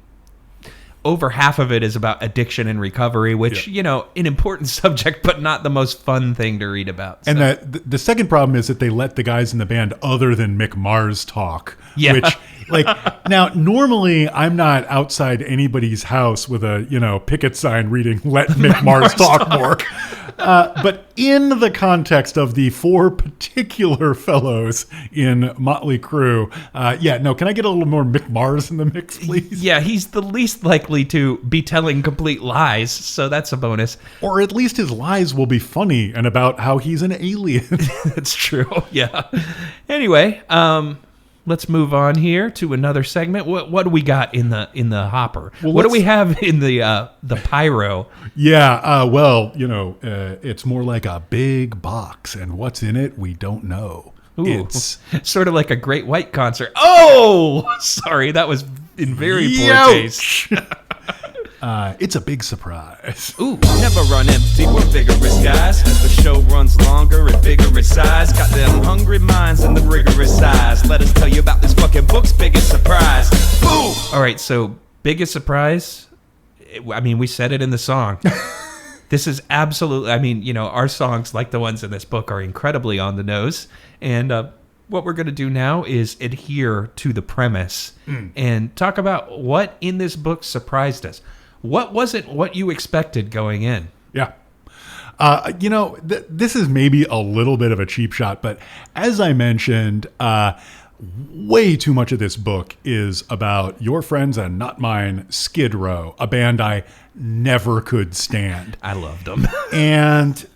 Speaker 1: over half of it is about addiction and recovery, which, you know, an important subject, but not the most fun thing to read about. So.
Speaker 2: And the second problem is that they let the guys in the band other than Mick Mars talk.
Speaker 1: Yeah.
Speaker 2: Which, like, now, normally I'm not outside anybody's house with a, picket sign reading, let Mick Mars talk more. But in the context of the four particular fellows in Motley Crue, can I get a little more Mick Mars in the mix, please?
Speaker 1: Yeah, he's the least likely to be telling complete lies, so that's a bonus.
Speaker 2: Or at least his lies will be funny and about how he's an alien.
Speaker 1: That's true, yeah. Anyway, let's move on here to another segment. What do we got in the hopper?
Speaker 2: Well,
Speaker 1: what do we have in the pyro?
Speaker 2: Yeah, it's more like a big box, and what's in it, we don't know.
Speaker 1: Ooh,
Speaker 2: it's
Speaker 1: sort of like a Great White concert. Oh, sorry, that was in very poor taste.
Speaker 2: It's a big surprise.
Speaker 1: Ooh.
Speaker 3: Never run empty, we're vigorous guys. As the show runs longer and bigger in size. Got them hungry minds and the rigorous eyes. Let us tell you about this fucking book's biggest surprise. Boom!
Speaker 1: All right, so biggest surprise. I mean, we said it in the song. This is absolutely, our songs, like the ones in this book, are incredibly on the nose. And what we're going to do now is adhere to the premise and talk about what in this book surprised us. What wasn't what you expected going in?
Speaker 2: Yeah. This is maybe a little bit of a cheap shot, but as I mentioned, way too much of this book is about your friends and not mine, Skid Row, a band I never could stand.
Speaker 1: I loved them.
Speaker 2: And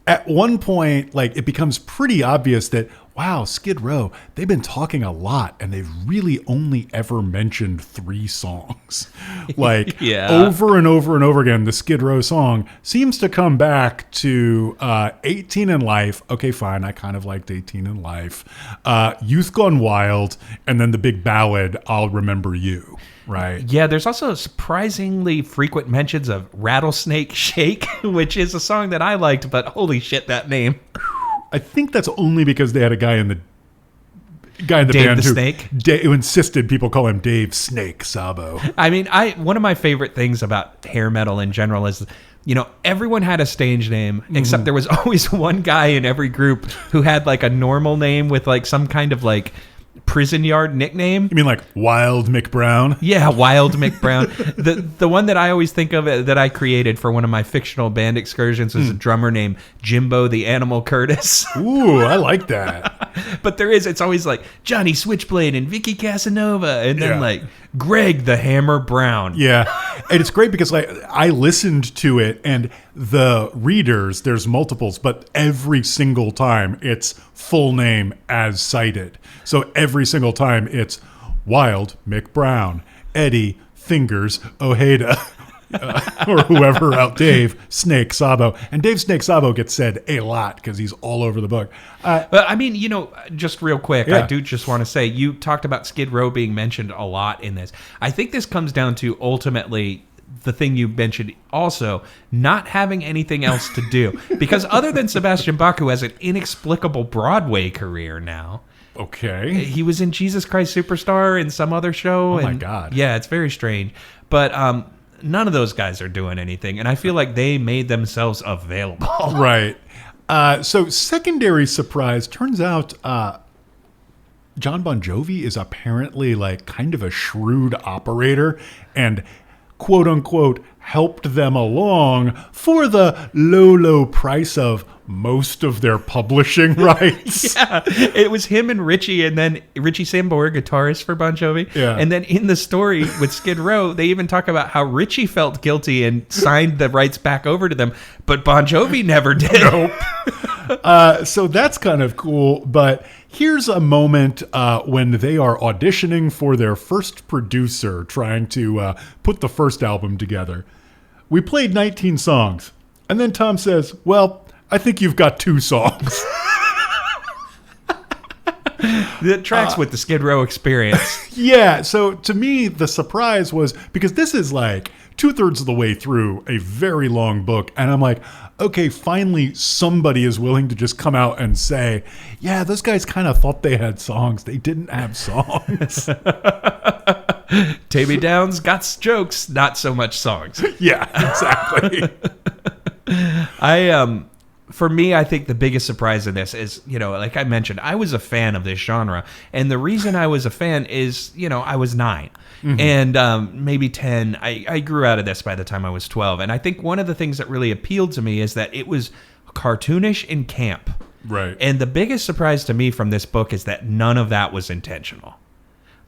Speaker 2: at one point, it becomes pretty obvious that, wow, Skid Row, they've been talking a lot and they've really only ever mentioned 3 songs. Over and over and over again, the Skid Row song seems to come back to 18 in Life. Okay, fine, I kind of liked 18 in Life. Youth Gone Wild, and then the big ballad, I'll Remember You. Right.
Speaker 1: Yeah, there's also surprisingly frequent mentions of Rattlesnake Shake, which is a song that I liked, but holy shit, that name.
Speaker 2: I think that's only because they had a guy in the
Speaker 1: Dave
Speaker 2: band
Speaker 1: the Snake?
Speaker 2: who insisted people call him Dave Snake Sabo.
Speaker 1: I mean, one of my favorite things about hair metal in general is, everyone had a stage name, except there was always one guy in every group who had a normal name with some kind of prison yard nickname.
Speaker 2: You mean like Wild Mick Brown?
Speaker 1: Yeah, Wild Mick Brown. The one that I always think of that I created for one of my fictional band excursions was a drummer named Jimbo the Animal Curtis.
Speaker 2: Ooh, I like that.
Speaker 1: But it's always Johnny Switchblade and Vicky Casanova, and then Greg the Hammer Brown.
Speaker 2: Yeah, and it's great because I listened to it, and the readers, there's multiples, but every single time it's full name as cited. So every single time it's Wild Mick Brown, Eddie Fingers Ojeda, or whoever else, Dave Snake Sabo. And Dave Snake Sabo gets said a lot because he's all over the book.
Speaker 1: But I mean, just real quick, I do just want to say, you talked about Skid Row being mentioned a lot in this. I think this comes down to ultimately the thing you mentioned also, not having anything else to do. Because other than Sebastian Bach, who has an inexplicable Broadway career now.
Speaker 2: Okay.
Speaker 1: He was in Jesus Christ Superstar in some other show.
Speaker 2: Oh, my God.
Speaker 1: Yeah, it's very strange. But none of those guys are doing anything. And I feel like they made themselves available.
Speaker 2: Right. So secondary surprise, turns out John Bon Jovi is apparently kind of a shrewd operator and quote unquote helped them along for the low price of most of their publishing rights.
Speaker 1: Yeah, it was him and Richie, and then Richie Sambora, guitarist for Bon Jovi.
Speaker 2: Yeah.
Speaker 1: And then in the story with Skid Row, they even talk about how Richie felt guilty and signed the rights back over to them, but Bon Jovi never did.
Speaker 2: Nope. So that's kind of cool, but here's a moment when they are auditioning for their first producer, trying to put the first album together. We played 19 songs, and then Tom says, well, I think you've got 2 songs.
Speaker 1: That tracks with the Skid Row experience.
Speaker 2: Yeah, so to me, the surprise was, because this is 2/3 of the way through a very long book, and I'm like, okay, finally somebody is willing to just come out and say, yeah, those guys kind of thought they had songs. They didn't have songs.
Speaker 1: Tammy Downs got jokes, not so much songs.
Speaker 2: Yeah, exactly.
Speaker 1: for me, I think the biggest surprise in this is, like I mentioned, I was a fan of this genre. And the reason I was a fan is, I was 9 and maybe 10. I grew out of this by the time I was 12. And I think one of the things that really appealed to me is that it was cartoonish and camp.
Speaker 2: Right.
Speaker 1: And the biggest surprise to me from this book is that none of that was intentional.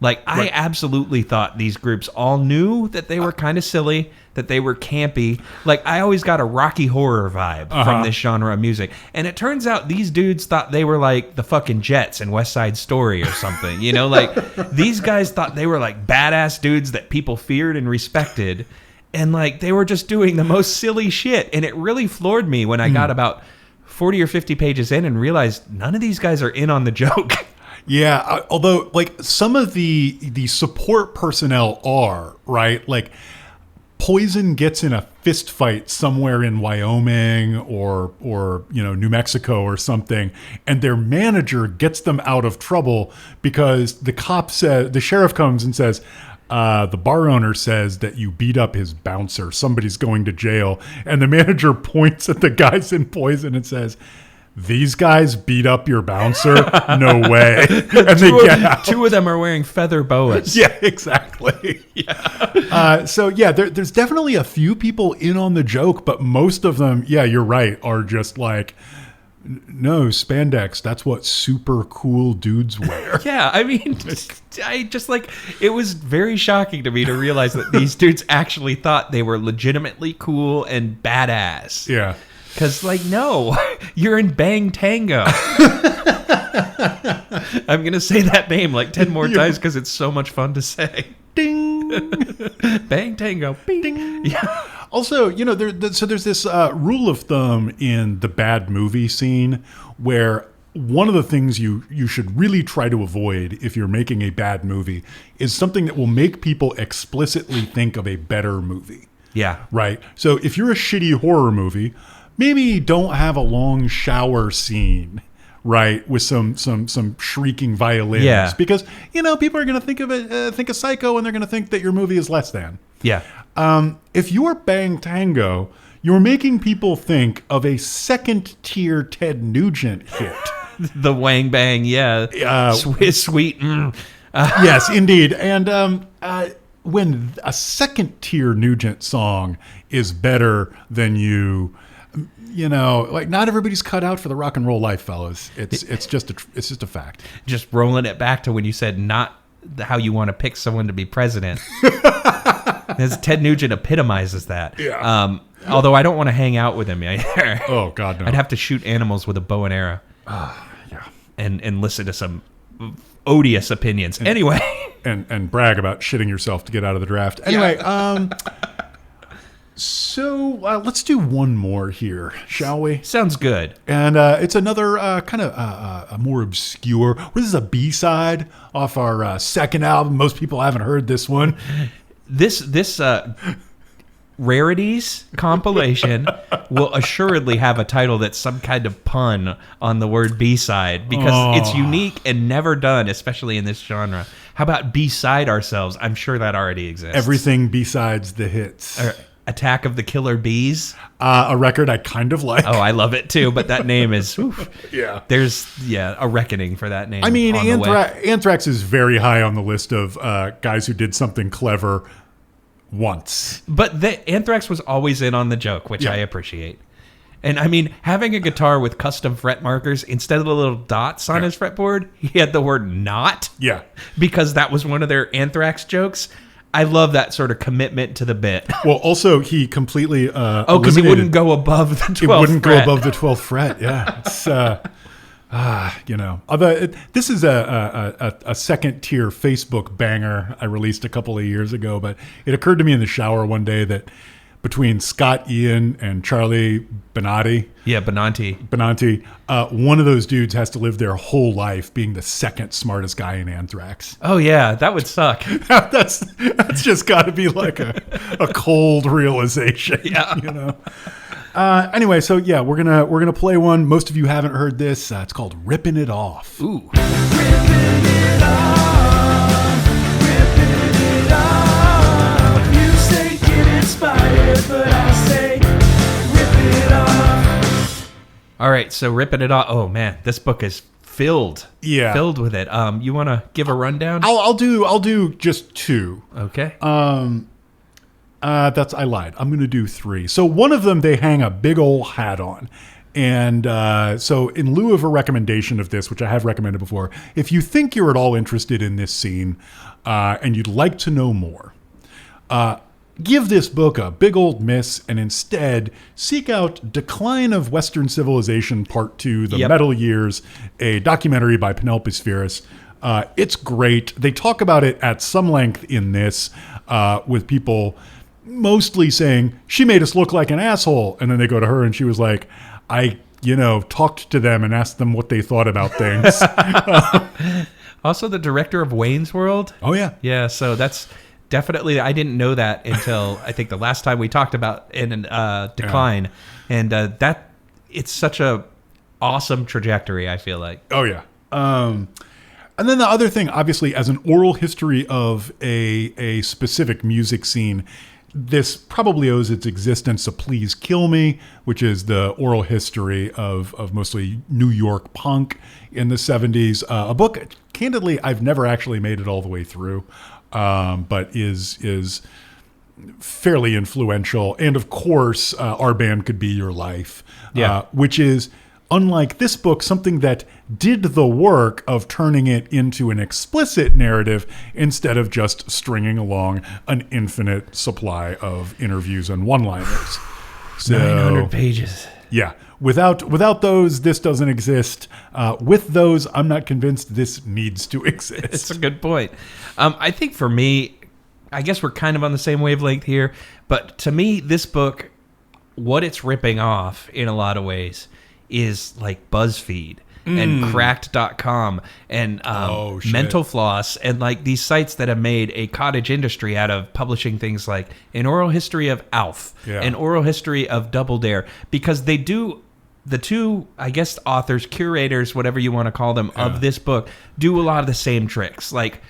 Speaker 1: Like, I absolutely thought these groups all knew that they were kind of silly, that they were campy. Like, I always got a Rocky Horror vibe from this genre of music. And it turns out these dudes thought they were like the fucking Jets in West Side Story or something. Like, these guys thought they were like badass dudes that people feared and respected. And, like, they were just doing the most silly shit. And it really floored me when I got about 40 or 50 pages in and realized none of these guys are in on the joke.
Speaker 2: Yeah, although like some of the support personnel are, right? Like Poison gets in a fist fight somewhere in Wyoming or New Mexico or something, and their manager gets them out of trouble because the sheriff comes and says, the bar owner says that you beat up his bouncer. Somebody's going to jail. And the manager points at the guys in Poison and says, these guys beat up your bouncer? No way. And they get out.
Speaker 1: 2 of them are wearing feather boas.
Speaker 2: Yeah, exactly. There's definitely a few people in on the joke, but most of them, yeah, you're right, are just like, no, spandex, that's what super cool dudes wear.
Speaker 1: Yeah, I mean, it was very shocking to me to realize that these dudes actually thought they were legitimately cool and badass.
Speaker 2: Yeah.
Speaker 1: Because, like, no, you're in Bang Tango. I'm going to say that name like 10 more times because it's so much fun to say.
Speaker 2: Ding.
Speaker 1: Bang Tango. Bing. Ding. Yeah.
Speaker 2: Also, there's this rule of thumb in the bad movie scene where one of the things you should really try to avoid if you're making a bad movie is something that will make people explicitly think of a better movie.
Speaker 1: Yeah.
Speaker 2: Right? So if you're a shitty horror movie, maybe don't have a long shower scene, right, with some shrieking violins.
Speaker 1: Yeah.
Speaker 2: Because, people are going to think of Psycho, and they're going to think that your movie is less than.
Speaker 1: Yeah.
Speaker 2: If you're Bang Tango, you're making people think of a second-tier Ted Nugent hit.
Speaker 1: The Whang Bang, yeah. Sweet.
Speaker 2: Yes, indeed. And when a second-tier Nugent song is better than like not everybody's cut out for the rock and roll life, fellas. It's just a fact.
Speaker 1: Just rolling it back to when you said not how you want to pick someone to be president. As Ted Nugent epitomizes that.
Speaker 2: Yeah.
Speaker 1: Although I don't want to hang out with him either.
Speaker 2: Oh God, no.
Speaker 1: I'd have to shoot animals with a bow and arrow.
Speaker 2: Yeah. And
Speaker 1: listen to some odious opinions. Anyway.
Speaker 2: And brag about shitting yourself to get out of the draft. Anyway, So let's do one more here, shall we?
Speaker 1: Sounds good.
Speaker 2: And it's another kind of a more obscure. This is a B-side off our second album. Most people haven't heard this one.
Speaker 1: This rarities compilation will assuredly have a title that's some kind of pun on the word B-side because it's unique and never done, especially in this genre. How about Beside Ourselves? I'm sure that already exists.
Speaker 2: Everything besides the hits.
Speaker 1: Attack of the Killer Bees.
Speaker 2: A record I kind of like.
Speaker 1: Oh, I love it too, but that name is...
Speaker 2: Yeah.
Speaker 1: There's a reckoning for that name.
Speaker 2: I mean, Anthrax is very high on the list of guys who did something clever once.
Speaker 1: But Anthrax was always in on the joke, which I appreciate. And I mean, having a guitar with custom fret markers, instead of the little dots on his fretboard, he had the word not.
Speaker 2: Yeah.
Speaker 1: Because that was one of their Anthrax jokes. I love that sort of commitment to the bit.
Speaker 2: Well, also, he completely
Speaker 1: because it wouldn't go above the 12th fret.
Speaker 2: It wouldn't go above the 12th fret, yeah. It's, this is a second-tier Facebook banger I released a couple of years ago, but it occurred to me in the shower one day that between Scott Ian and Charlie Benanti.
Speaker 1: Yeah, Benanti.
Speaker 2: One of those dudes has to live their whole life being the second smartest guy in Anthrax.
Speaker 1: Oh, yeah, that would suck.
Speaker 2: That's just got to be like a cold realization.
Speaker 1: Yeah.
Speaker 2: Anyway, so yeah, we're gonna play one. Most of you haven't heard this. It's called "Ripping It Off."
Speaker 1: Ooh.
Speaker 3: Ripping it off, ripping it off. You say get inspired, but I say rip it off.
Speaker 1: All right, so ripping it off. Oh man, this book is filled with it. You want to give a rundown?
Speaker 2: I'll do just 2.
Speaker 1: Okay.
Speaker 2: I lied. I'm going to do 3. So one of them they hang a big old hat on. And so in lieu of a recommendation of this, which I have recommended before, if you think you're at all interested in this scene and you'd like to know more, give this book a big old miss and instead seek out Decline of Western Civilization Part 2, The Metal Years, a documentary by Penelope Spheris. It's great. They talk about it at some length in this with people mostly saying, she made us look like an asshole. And then they go to her and she was like, I talked to them and asked them what they thought about things.
Speaker 1: Also the director of Wayne's World.
Speaker 2: Oh, yeah.
Speaker 1: Yeah, so that's definitely, I didn't know that until I think the last time we talked about in Decline. Yeah. And that it's such a awesome trajectory, I feel like.
Speaker 2: Oh, yeah. And then the other thing, obviously, as an oral history of a specific music scene, this probably owes its existence to Please Kill Me, which is the oral history of mostly New York punk in the 70s. A book, candidly, I've never actually made it all the way through, but is fairly influential. And of course, Our Band Could Be Your Life, which is, unlike this book, something that did the work of turning it into an explicit narrative instead of just stringing along an infinite supply of interviews and one-liners.
Speaker 1: So, 900 pages.
Speaker 2: Yeah. Without those, this doesn't exist. With those, I'm not convinced this needs to exist.
Speaker 1: It's a good point. I think for me, I guess we're kind of on the same wavelength here, but to me, this book, what it's ripping off in a lot of ways is like BuzzFeed and Cracked.com and Mental Floss and like these sites that have made a cottage industry out of publishing things like an oral history of Alf, an oral history of Double Dare, because they do, the two, I guess, authors, curators, whatever you want to call them, of this book do a lot of the same tricks. Like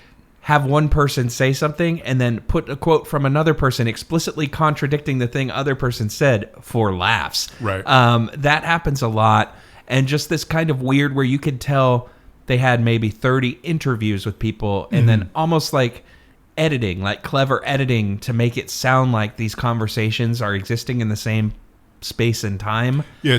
Speaker 1: have one person say something and then put a quote from another person explicitly contradicting the thing other person said for laughs.
Speaker 2: Right.
Speaker 1: That happens a lot. And just this kind of weird where you could tell they had maybe 30 interviews with people and then almost like editing, like clever editing to make it sound like these conversations are existing in the same space and time.
Speaker 2: Yeah,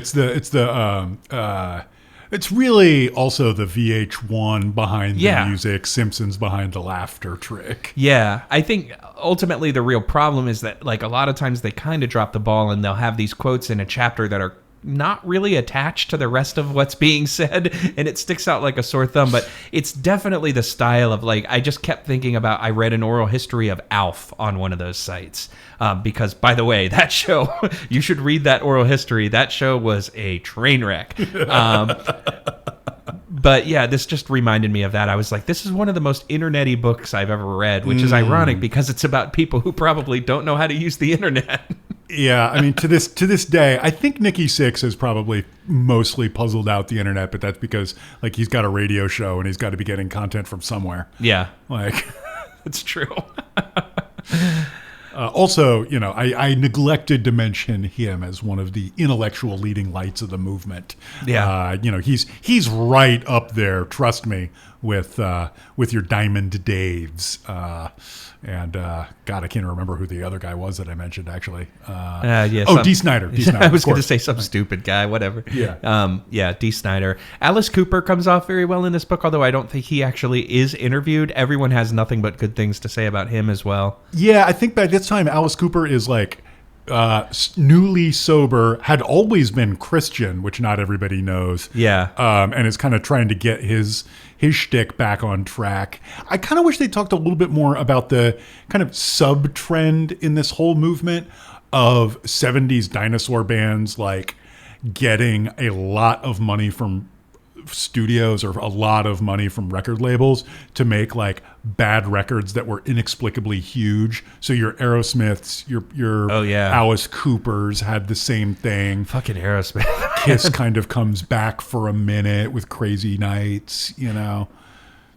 Speaker 2: it's really also the VH1 behind the music, Simpsons behind the laughter trick.
Speaker 1: Yeah, I think ultimately the real problem is that like a lot of times they kind of drop the ball and they'll have these quotes in a chapter that are not really attached to the rest of what's being said, and it sticks out like a sore thumb. But it's definitely the style of like, I just kept thinking about, I read an oral history of Alf on one of those sites because, by the way, that show, you should read that oral history. That show was a train wreck. But yeah, this just reminded me of that. I was like, this is one of the most internet-y books I've ever read, which is ironic because it's about people who probably don't know how to use the internet.
Speaker 2: Yeah, I mean, to this day, I think Nikki Sixx has probably mostly puzzled out the internet, but that's because like he's got a radio show and he's got to be getting content from somewhere.
Speaker 1: Yeah,
Speaker 2: like
Speaker 1: it's true.
Speaker 2: Also, you know, I neglected to mention him as one of the intellectual leading lights of the movement.
Speaker 1: Yeah,
Speaker 2: you know, he's right up there. Trust me, with your Diamond Daves. And God, I can't remember who the other guy was that I mentioned, actually. Dee Snider.
Speaker 1: I was going to say some stupid guy, whatever.
Speaker 2: Yeah.
Speaker 1: Dee Snider. Alice Cooper comes off very well in this book, although I don't think he actually is interviewed. Everyone has nothing but good things to say about him as well.
Speaker 2: Yeah, I think by this time, Alice Cooper is like newly sober, had always been Christian, which not everybody knows.
Speaker 1: Yeah.
Speaker 2: And is kind of trying to get his shtick back on track. I kind of wish they talked a little bit more about the kind of sub-trend in this whole movement of 70s dinosaur bands, like getting a lot of money from studios or a lot of money from record labels to make like bad records that were inexplicably huge. So your Aerosmiths, your Alice Coopers had the same thing.
Speaker 1: Fucking Aerosmith.
Speaker 2: Kiss kind of comes back for a minute with Crazy Nights, you know.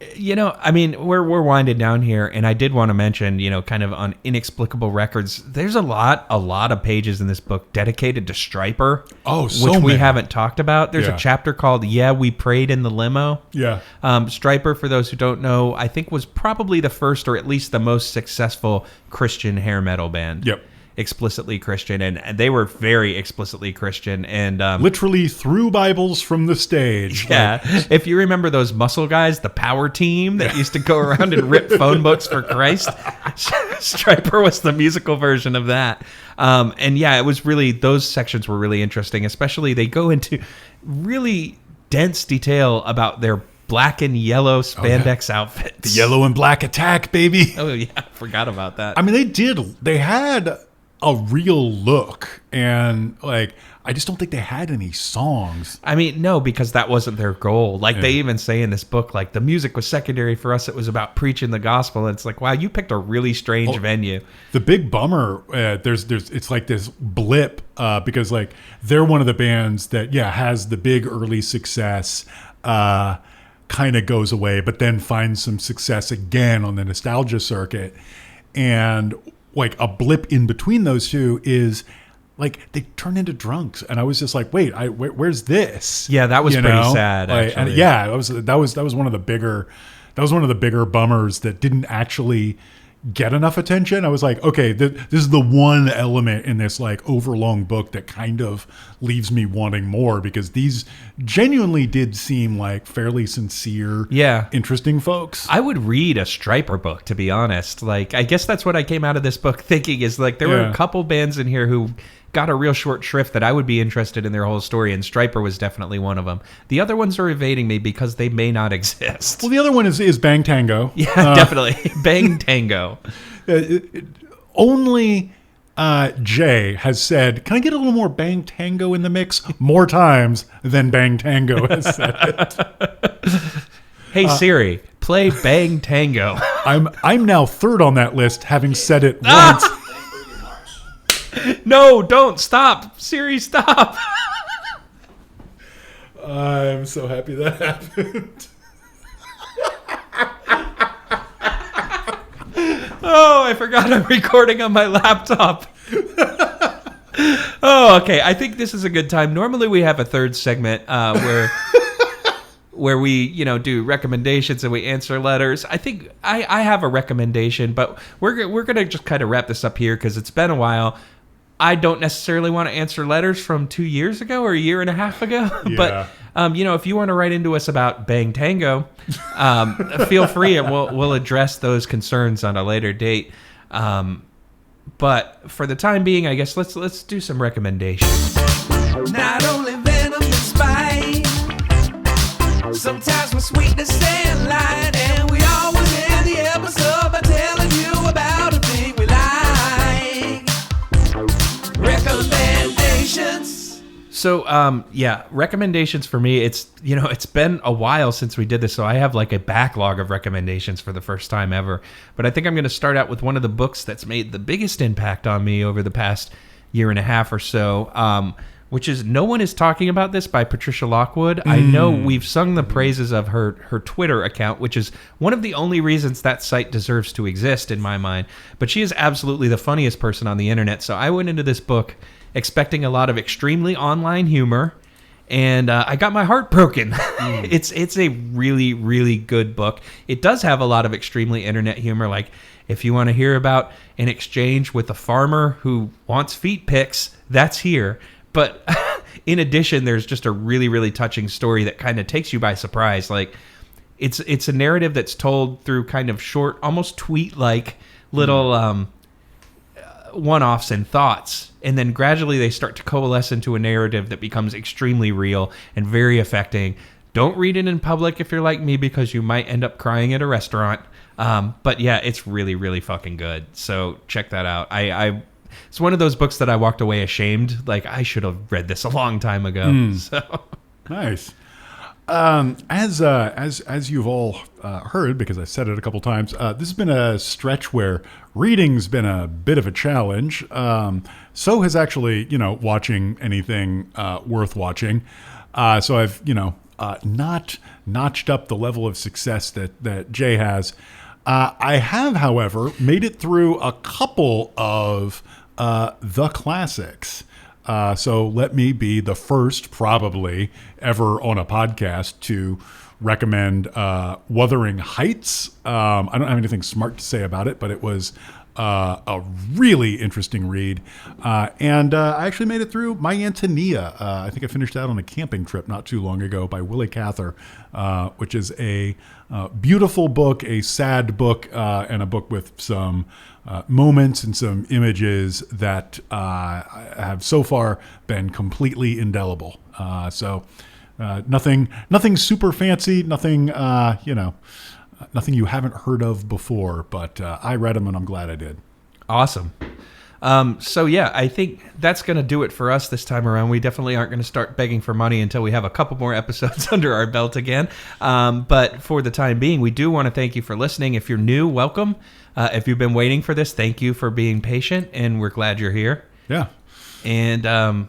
Speaker 1: I mean, we're winding down here, and I did want to mention, kind of on Inexplicable Records, there's a lot of pages in this book dedicated to Stryper.
Speaker 2: Oh, so
Speaker 1: which we
Speaker 2: many.
Speaker 1: haven't talked about. There's
Speaker 2: Yeah.
Speaker 1: a chapter called "Yeah, We Prayed in the Limo."
Speaker 2: Yeah.
Speaker 1: Stryper, for those who don't know, I think was probably the first, or at least the most successful Christian hair metal band.
Speaker 2: Yep.
Speaker 1: Explicitly Christian, and they were very explicitly Christian, and
Speaker 2: Literally threw Bibles from the stage.
Speaker 1: yeah, if you remember those muscle guys, the power team that used to go around and rip phone books for Christ, Stryper was the musical version of that. And yeah, it was really, those sections were really interesting, especially they go into really dense detail about their black and yellow spandex outfits.
Speaker 2: The yellow and black attack, baby.
Speaker 1: Oh yeah, I forgot about that.
Speaker 2: I mean, they had a real look, and like, I just don't think they had any songs.
Speaker 1: I mean, no, because that wasn't their goal. Like they even say in this book, like the music was secondary for us. It was about preaching the gospel. And it's like, wow, you picked a really strange venue.
Speaker 2: The big bummer, it's like this blip because like they're one of the bands that has the big early success, kind of goes away, but then finds some success again on the nostalgia circuit, and like a blip in between those two is like they turn into drunks, and I was just like, wait, where's this?
Speaker 1: Yeah, that was pretty sad.
Speaker 2: Like,
Speaker 1: actually.
Speaker 2: and yeah, that was one of the bigger bummers that didn't actually get enough attention. I was like, okay, this is the one element in this like overlong book that kind of leaves me wanting more, because these genuinely did seem like fairly sincere, interesting folks.
Speaker 1: I would read a Stryper book, to be honest. Like, I guess that's what I came out of this book thinking, is like there were a couple bands in here who got a real short shrift that I would be interested in their whole story, and Stryper was definitely one of them. The other ones are evading me because they may not exist.
Speaker 2: Well, the other one is Bang Tango.
Speaker 1: Yeah, definitely. Bang Tango.
Speaker 2: Only Jay has said, can I get a little more Bang Tango in the mix? More times than Bang Tango has said it.
Speaker 1: Hey Siri, play Bang Tango.
Speaker 2: I'm now third on that list, having said it once.
Speaker 1: No, don't stop. Siri, stop.
Speaker 2: I'm so happy that happened.
Speaker 1: Oh, I forgot I'm recording on my laptop. Oh, okay. I think this is a good time. Normally we have a third segment where we, do recommendations and we answer letters. I think I have a recommendation, but we're going to just kind of wrap this up here because it's been a while. I don't necessarily want to answer letters from 2 years ago or a year and a half ago.
Speaker 2: Yeah.
Speaker 1: But, if you want to write into us about Bang Tango, feel free, and we'll address those concerns on a later date. But for the time being, I guess let's do some recommendations.
Speaker 3: Not only venom and spite, sometimes with sweetness and light, and we always end the episode by telling you about a thing we like. Recommendations.
Speaker 1: So, recommendations for me, it's been a while since we did this, so I have like a backlog of recommendations for the first time ever. But I think I'm going to start out with one of the books that's made the biggest impact on me over the past year and a half or so, which is No One Is Talking About This by Patricia Lockwood. I know we've sung the praises of her Twitter account, which is one of the only reasons that site deserves to exist in my mind. But she is absolutely the funniest person on the internet, so I went into this book expecting a lot of extremely online humor, and I got my heart broken. It's a really, really good book. It does have a lot of extremely internet humor, like if you want to hear about an exchange with a farmer who wants feet pics, that's here. But in addition, there's just a really, really touching story that kind of takes you by surprise. Like it's a narrative that's told through kind of short, almost tweet-like little one-offs and thoughts, and then gradually they start to coalesce into a narrative that becomes extremely real and very affecting. Don't read it in public if you're like me, because you might end up crying at a restaurant. But yeah, it's really, really fucking good. So check that out. It's one of those books that I walked away ashamed. Like, I should have read this a long time ago. So
Speaker 2: Nice. As you've all heard, because I said it a couple times, this has been a stretch where reading's been a bit of a challenge. So has actually, watching anything worth watching. So I've, not notched up the level of success that Jay has. I have, however, made it through a couple of the classics. So let me be the first, probably, ever on a podcast to recommend Wuthering Heights. I don't have anything smart to say about it, but it was a really interesting read. And I actually made it through My Antonia. I think I finished that on a camping trip not too long ago by Willie Cather, which is a beautiful book, a sad book, and a book with some moments and some images that have so far been completely indelible. So nothing super fancy, nothing nothing you haven't heard of before, but I read them and I'm glad I did.
Speaker 1: Awesome. So yeah, I think that's going to do it for us this time around. We definitely aren't going to start begging for money until we have a couple more episodes under our belt again. But for the time being, we do want to thank you for listening. If you're new, welcome. If you've been waiting for this, thank you for being patient, and we're glad you're here.
Speaker 2: Yeah.
Speaker 1: And, I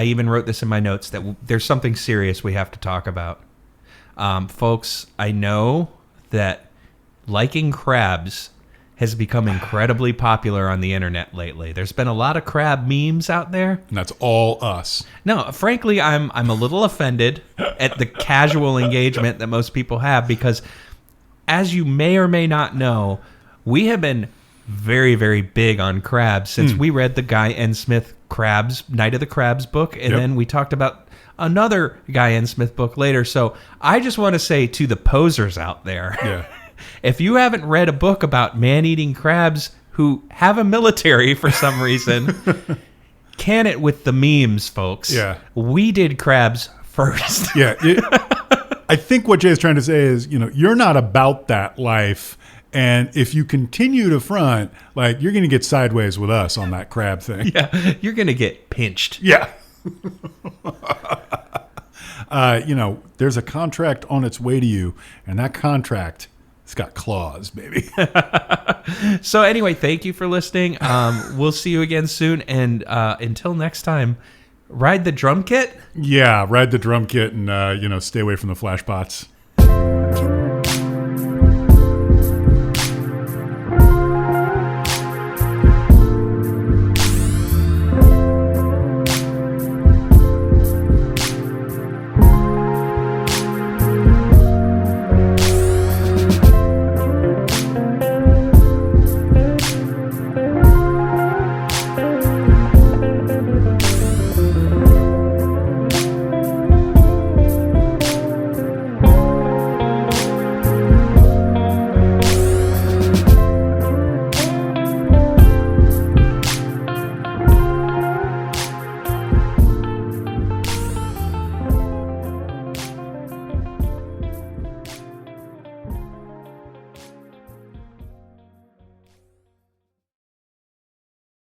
Speaker 1: even wrote this in my notes that there's something serious we have to talk about. Folks, I know that liking crabs has become incredibly popular on the internet lately. There's been a lot of crab memes out there.
Speaker 2: And that's all us.
Speaker 1: No, frankly, I'm a little offended at the casual engagement that most people have because, as you may or may not know, we have been very, very big on crabs since we read the Guy N. Smith Crabs, Night of the Crabs book, and then we talked about another Guy N. Smith book later. So I just want to say to the posers out there, if you haven't read a book about man-eating crabs who have a military for some reason, can it with the memes, folks.
Speaker 2: Yeah.
Speaker 1: We did crabs first.
Speaker 2: Yeah. I think what Jay's trying to say is, you're not about that life. And if you continue to front, you're going to get sideways with us on that crab thing.
Speaker 1: Yeah. You're going to get pinched.
Speaker 2: Yeah. There's a contract on its way to you, and that contract, it's got claws, baby.
Speaker 1: So anyway, thank you for listening. We'll see you again soon. And until next time, ride the drum kit.
Speaker 2: Yeah, ride the drum kit and, stay away from the flash pots.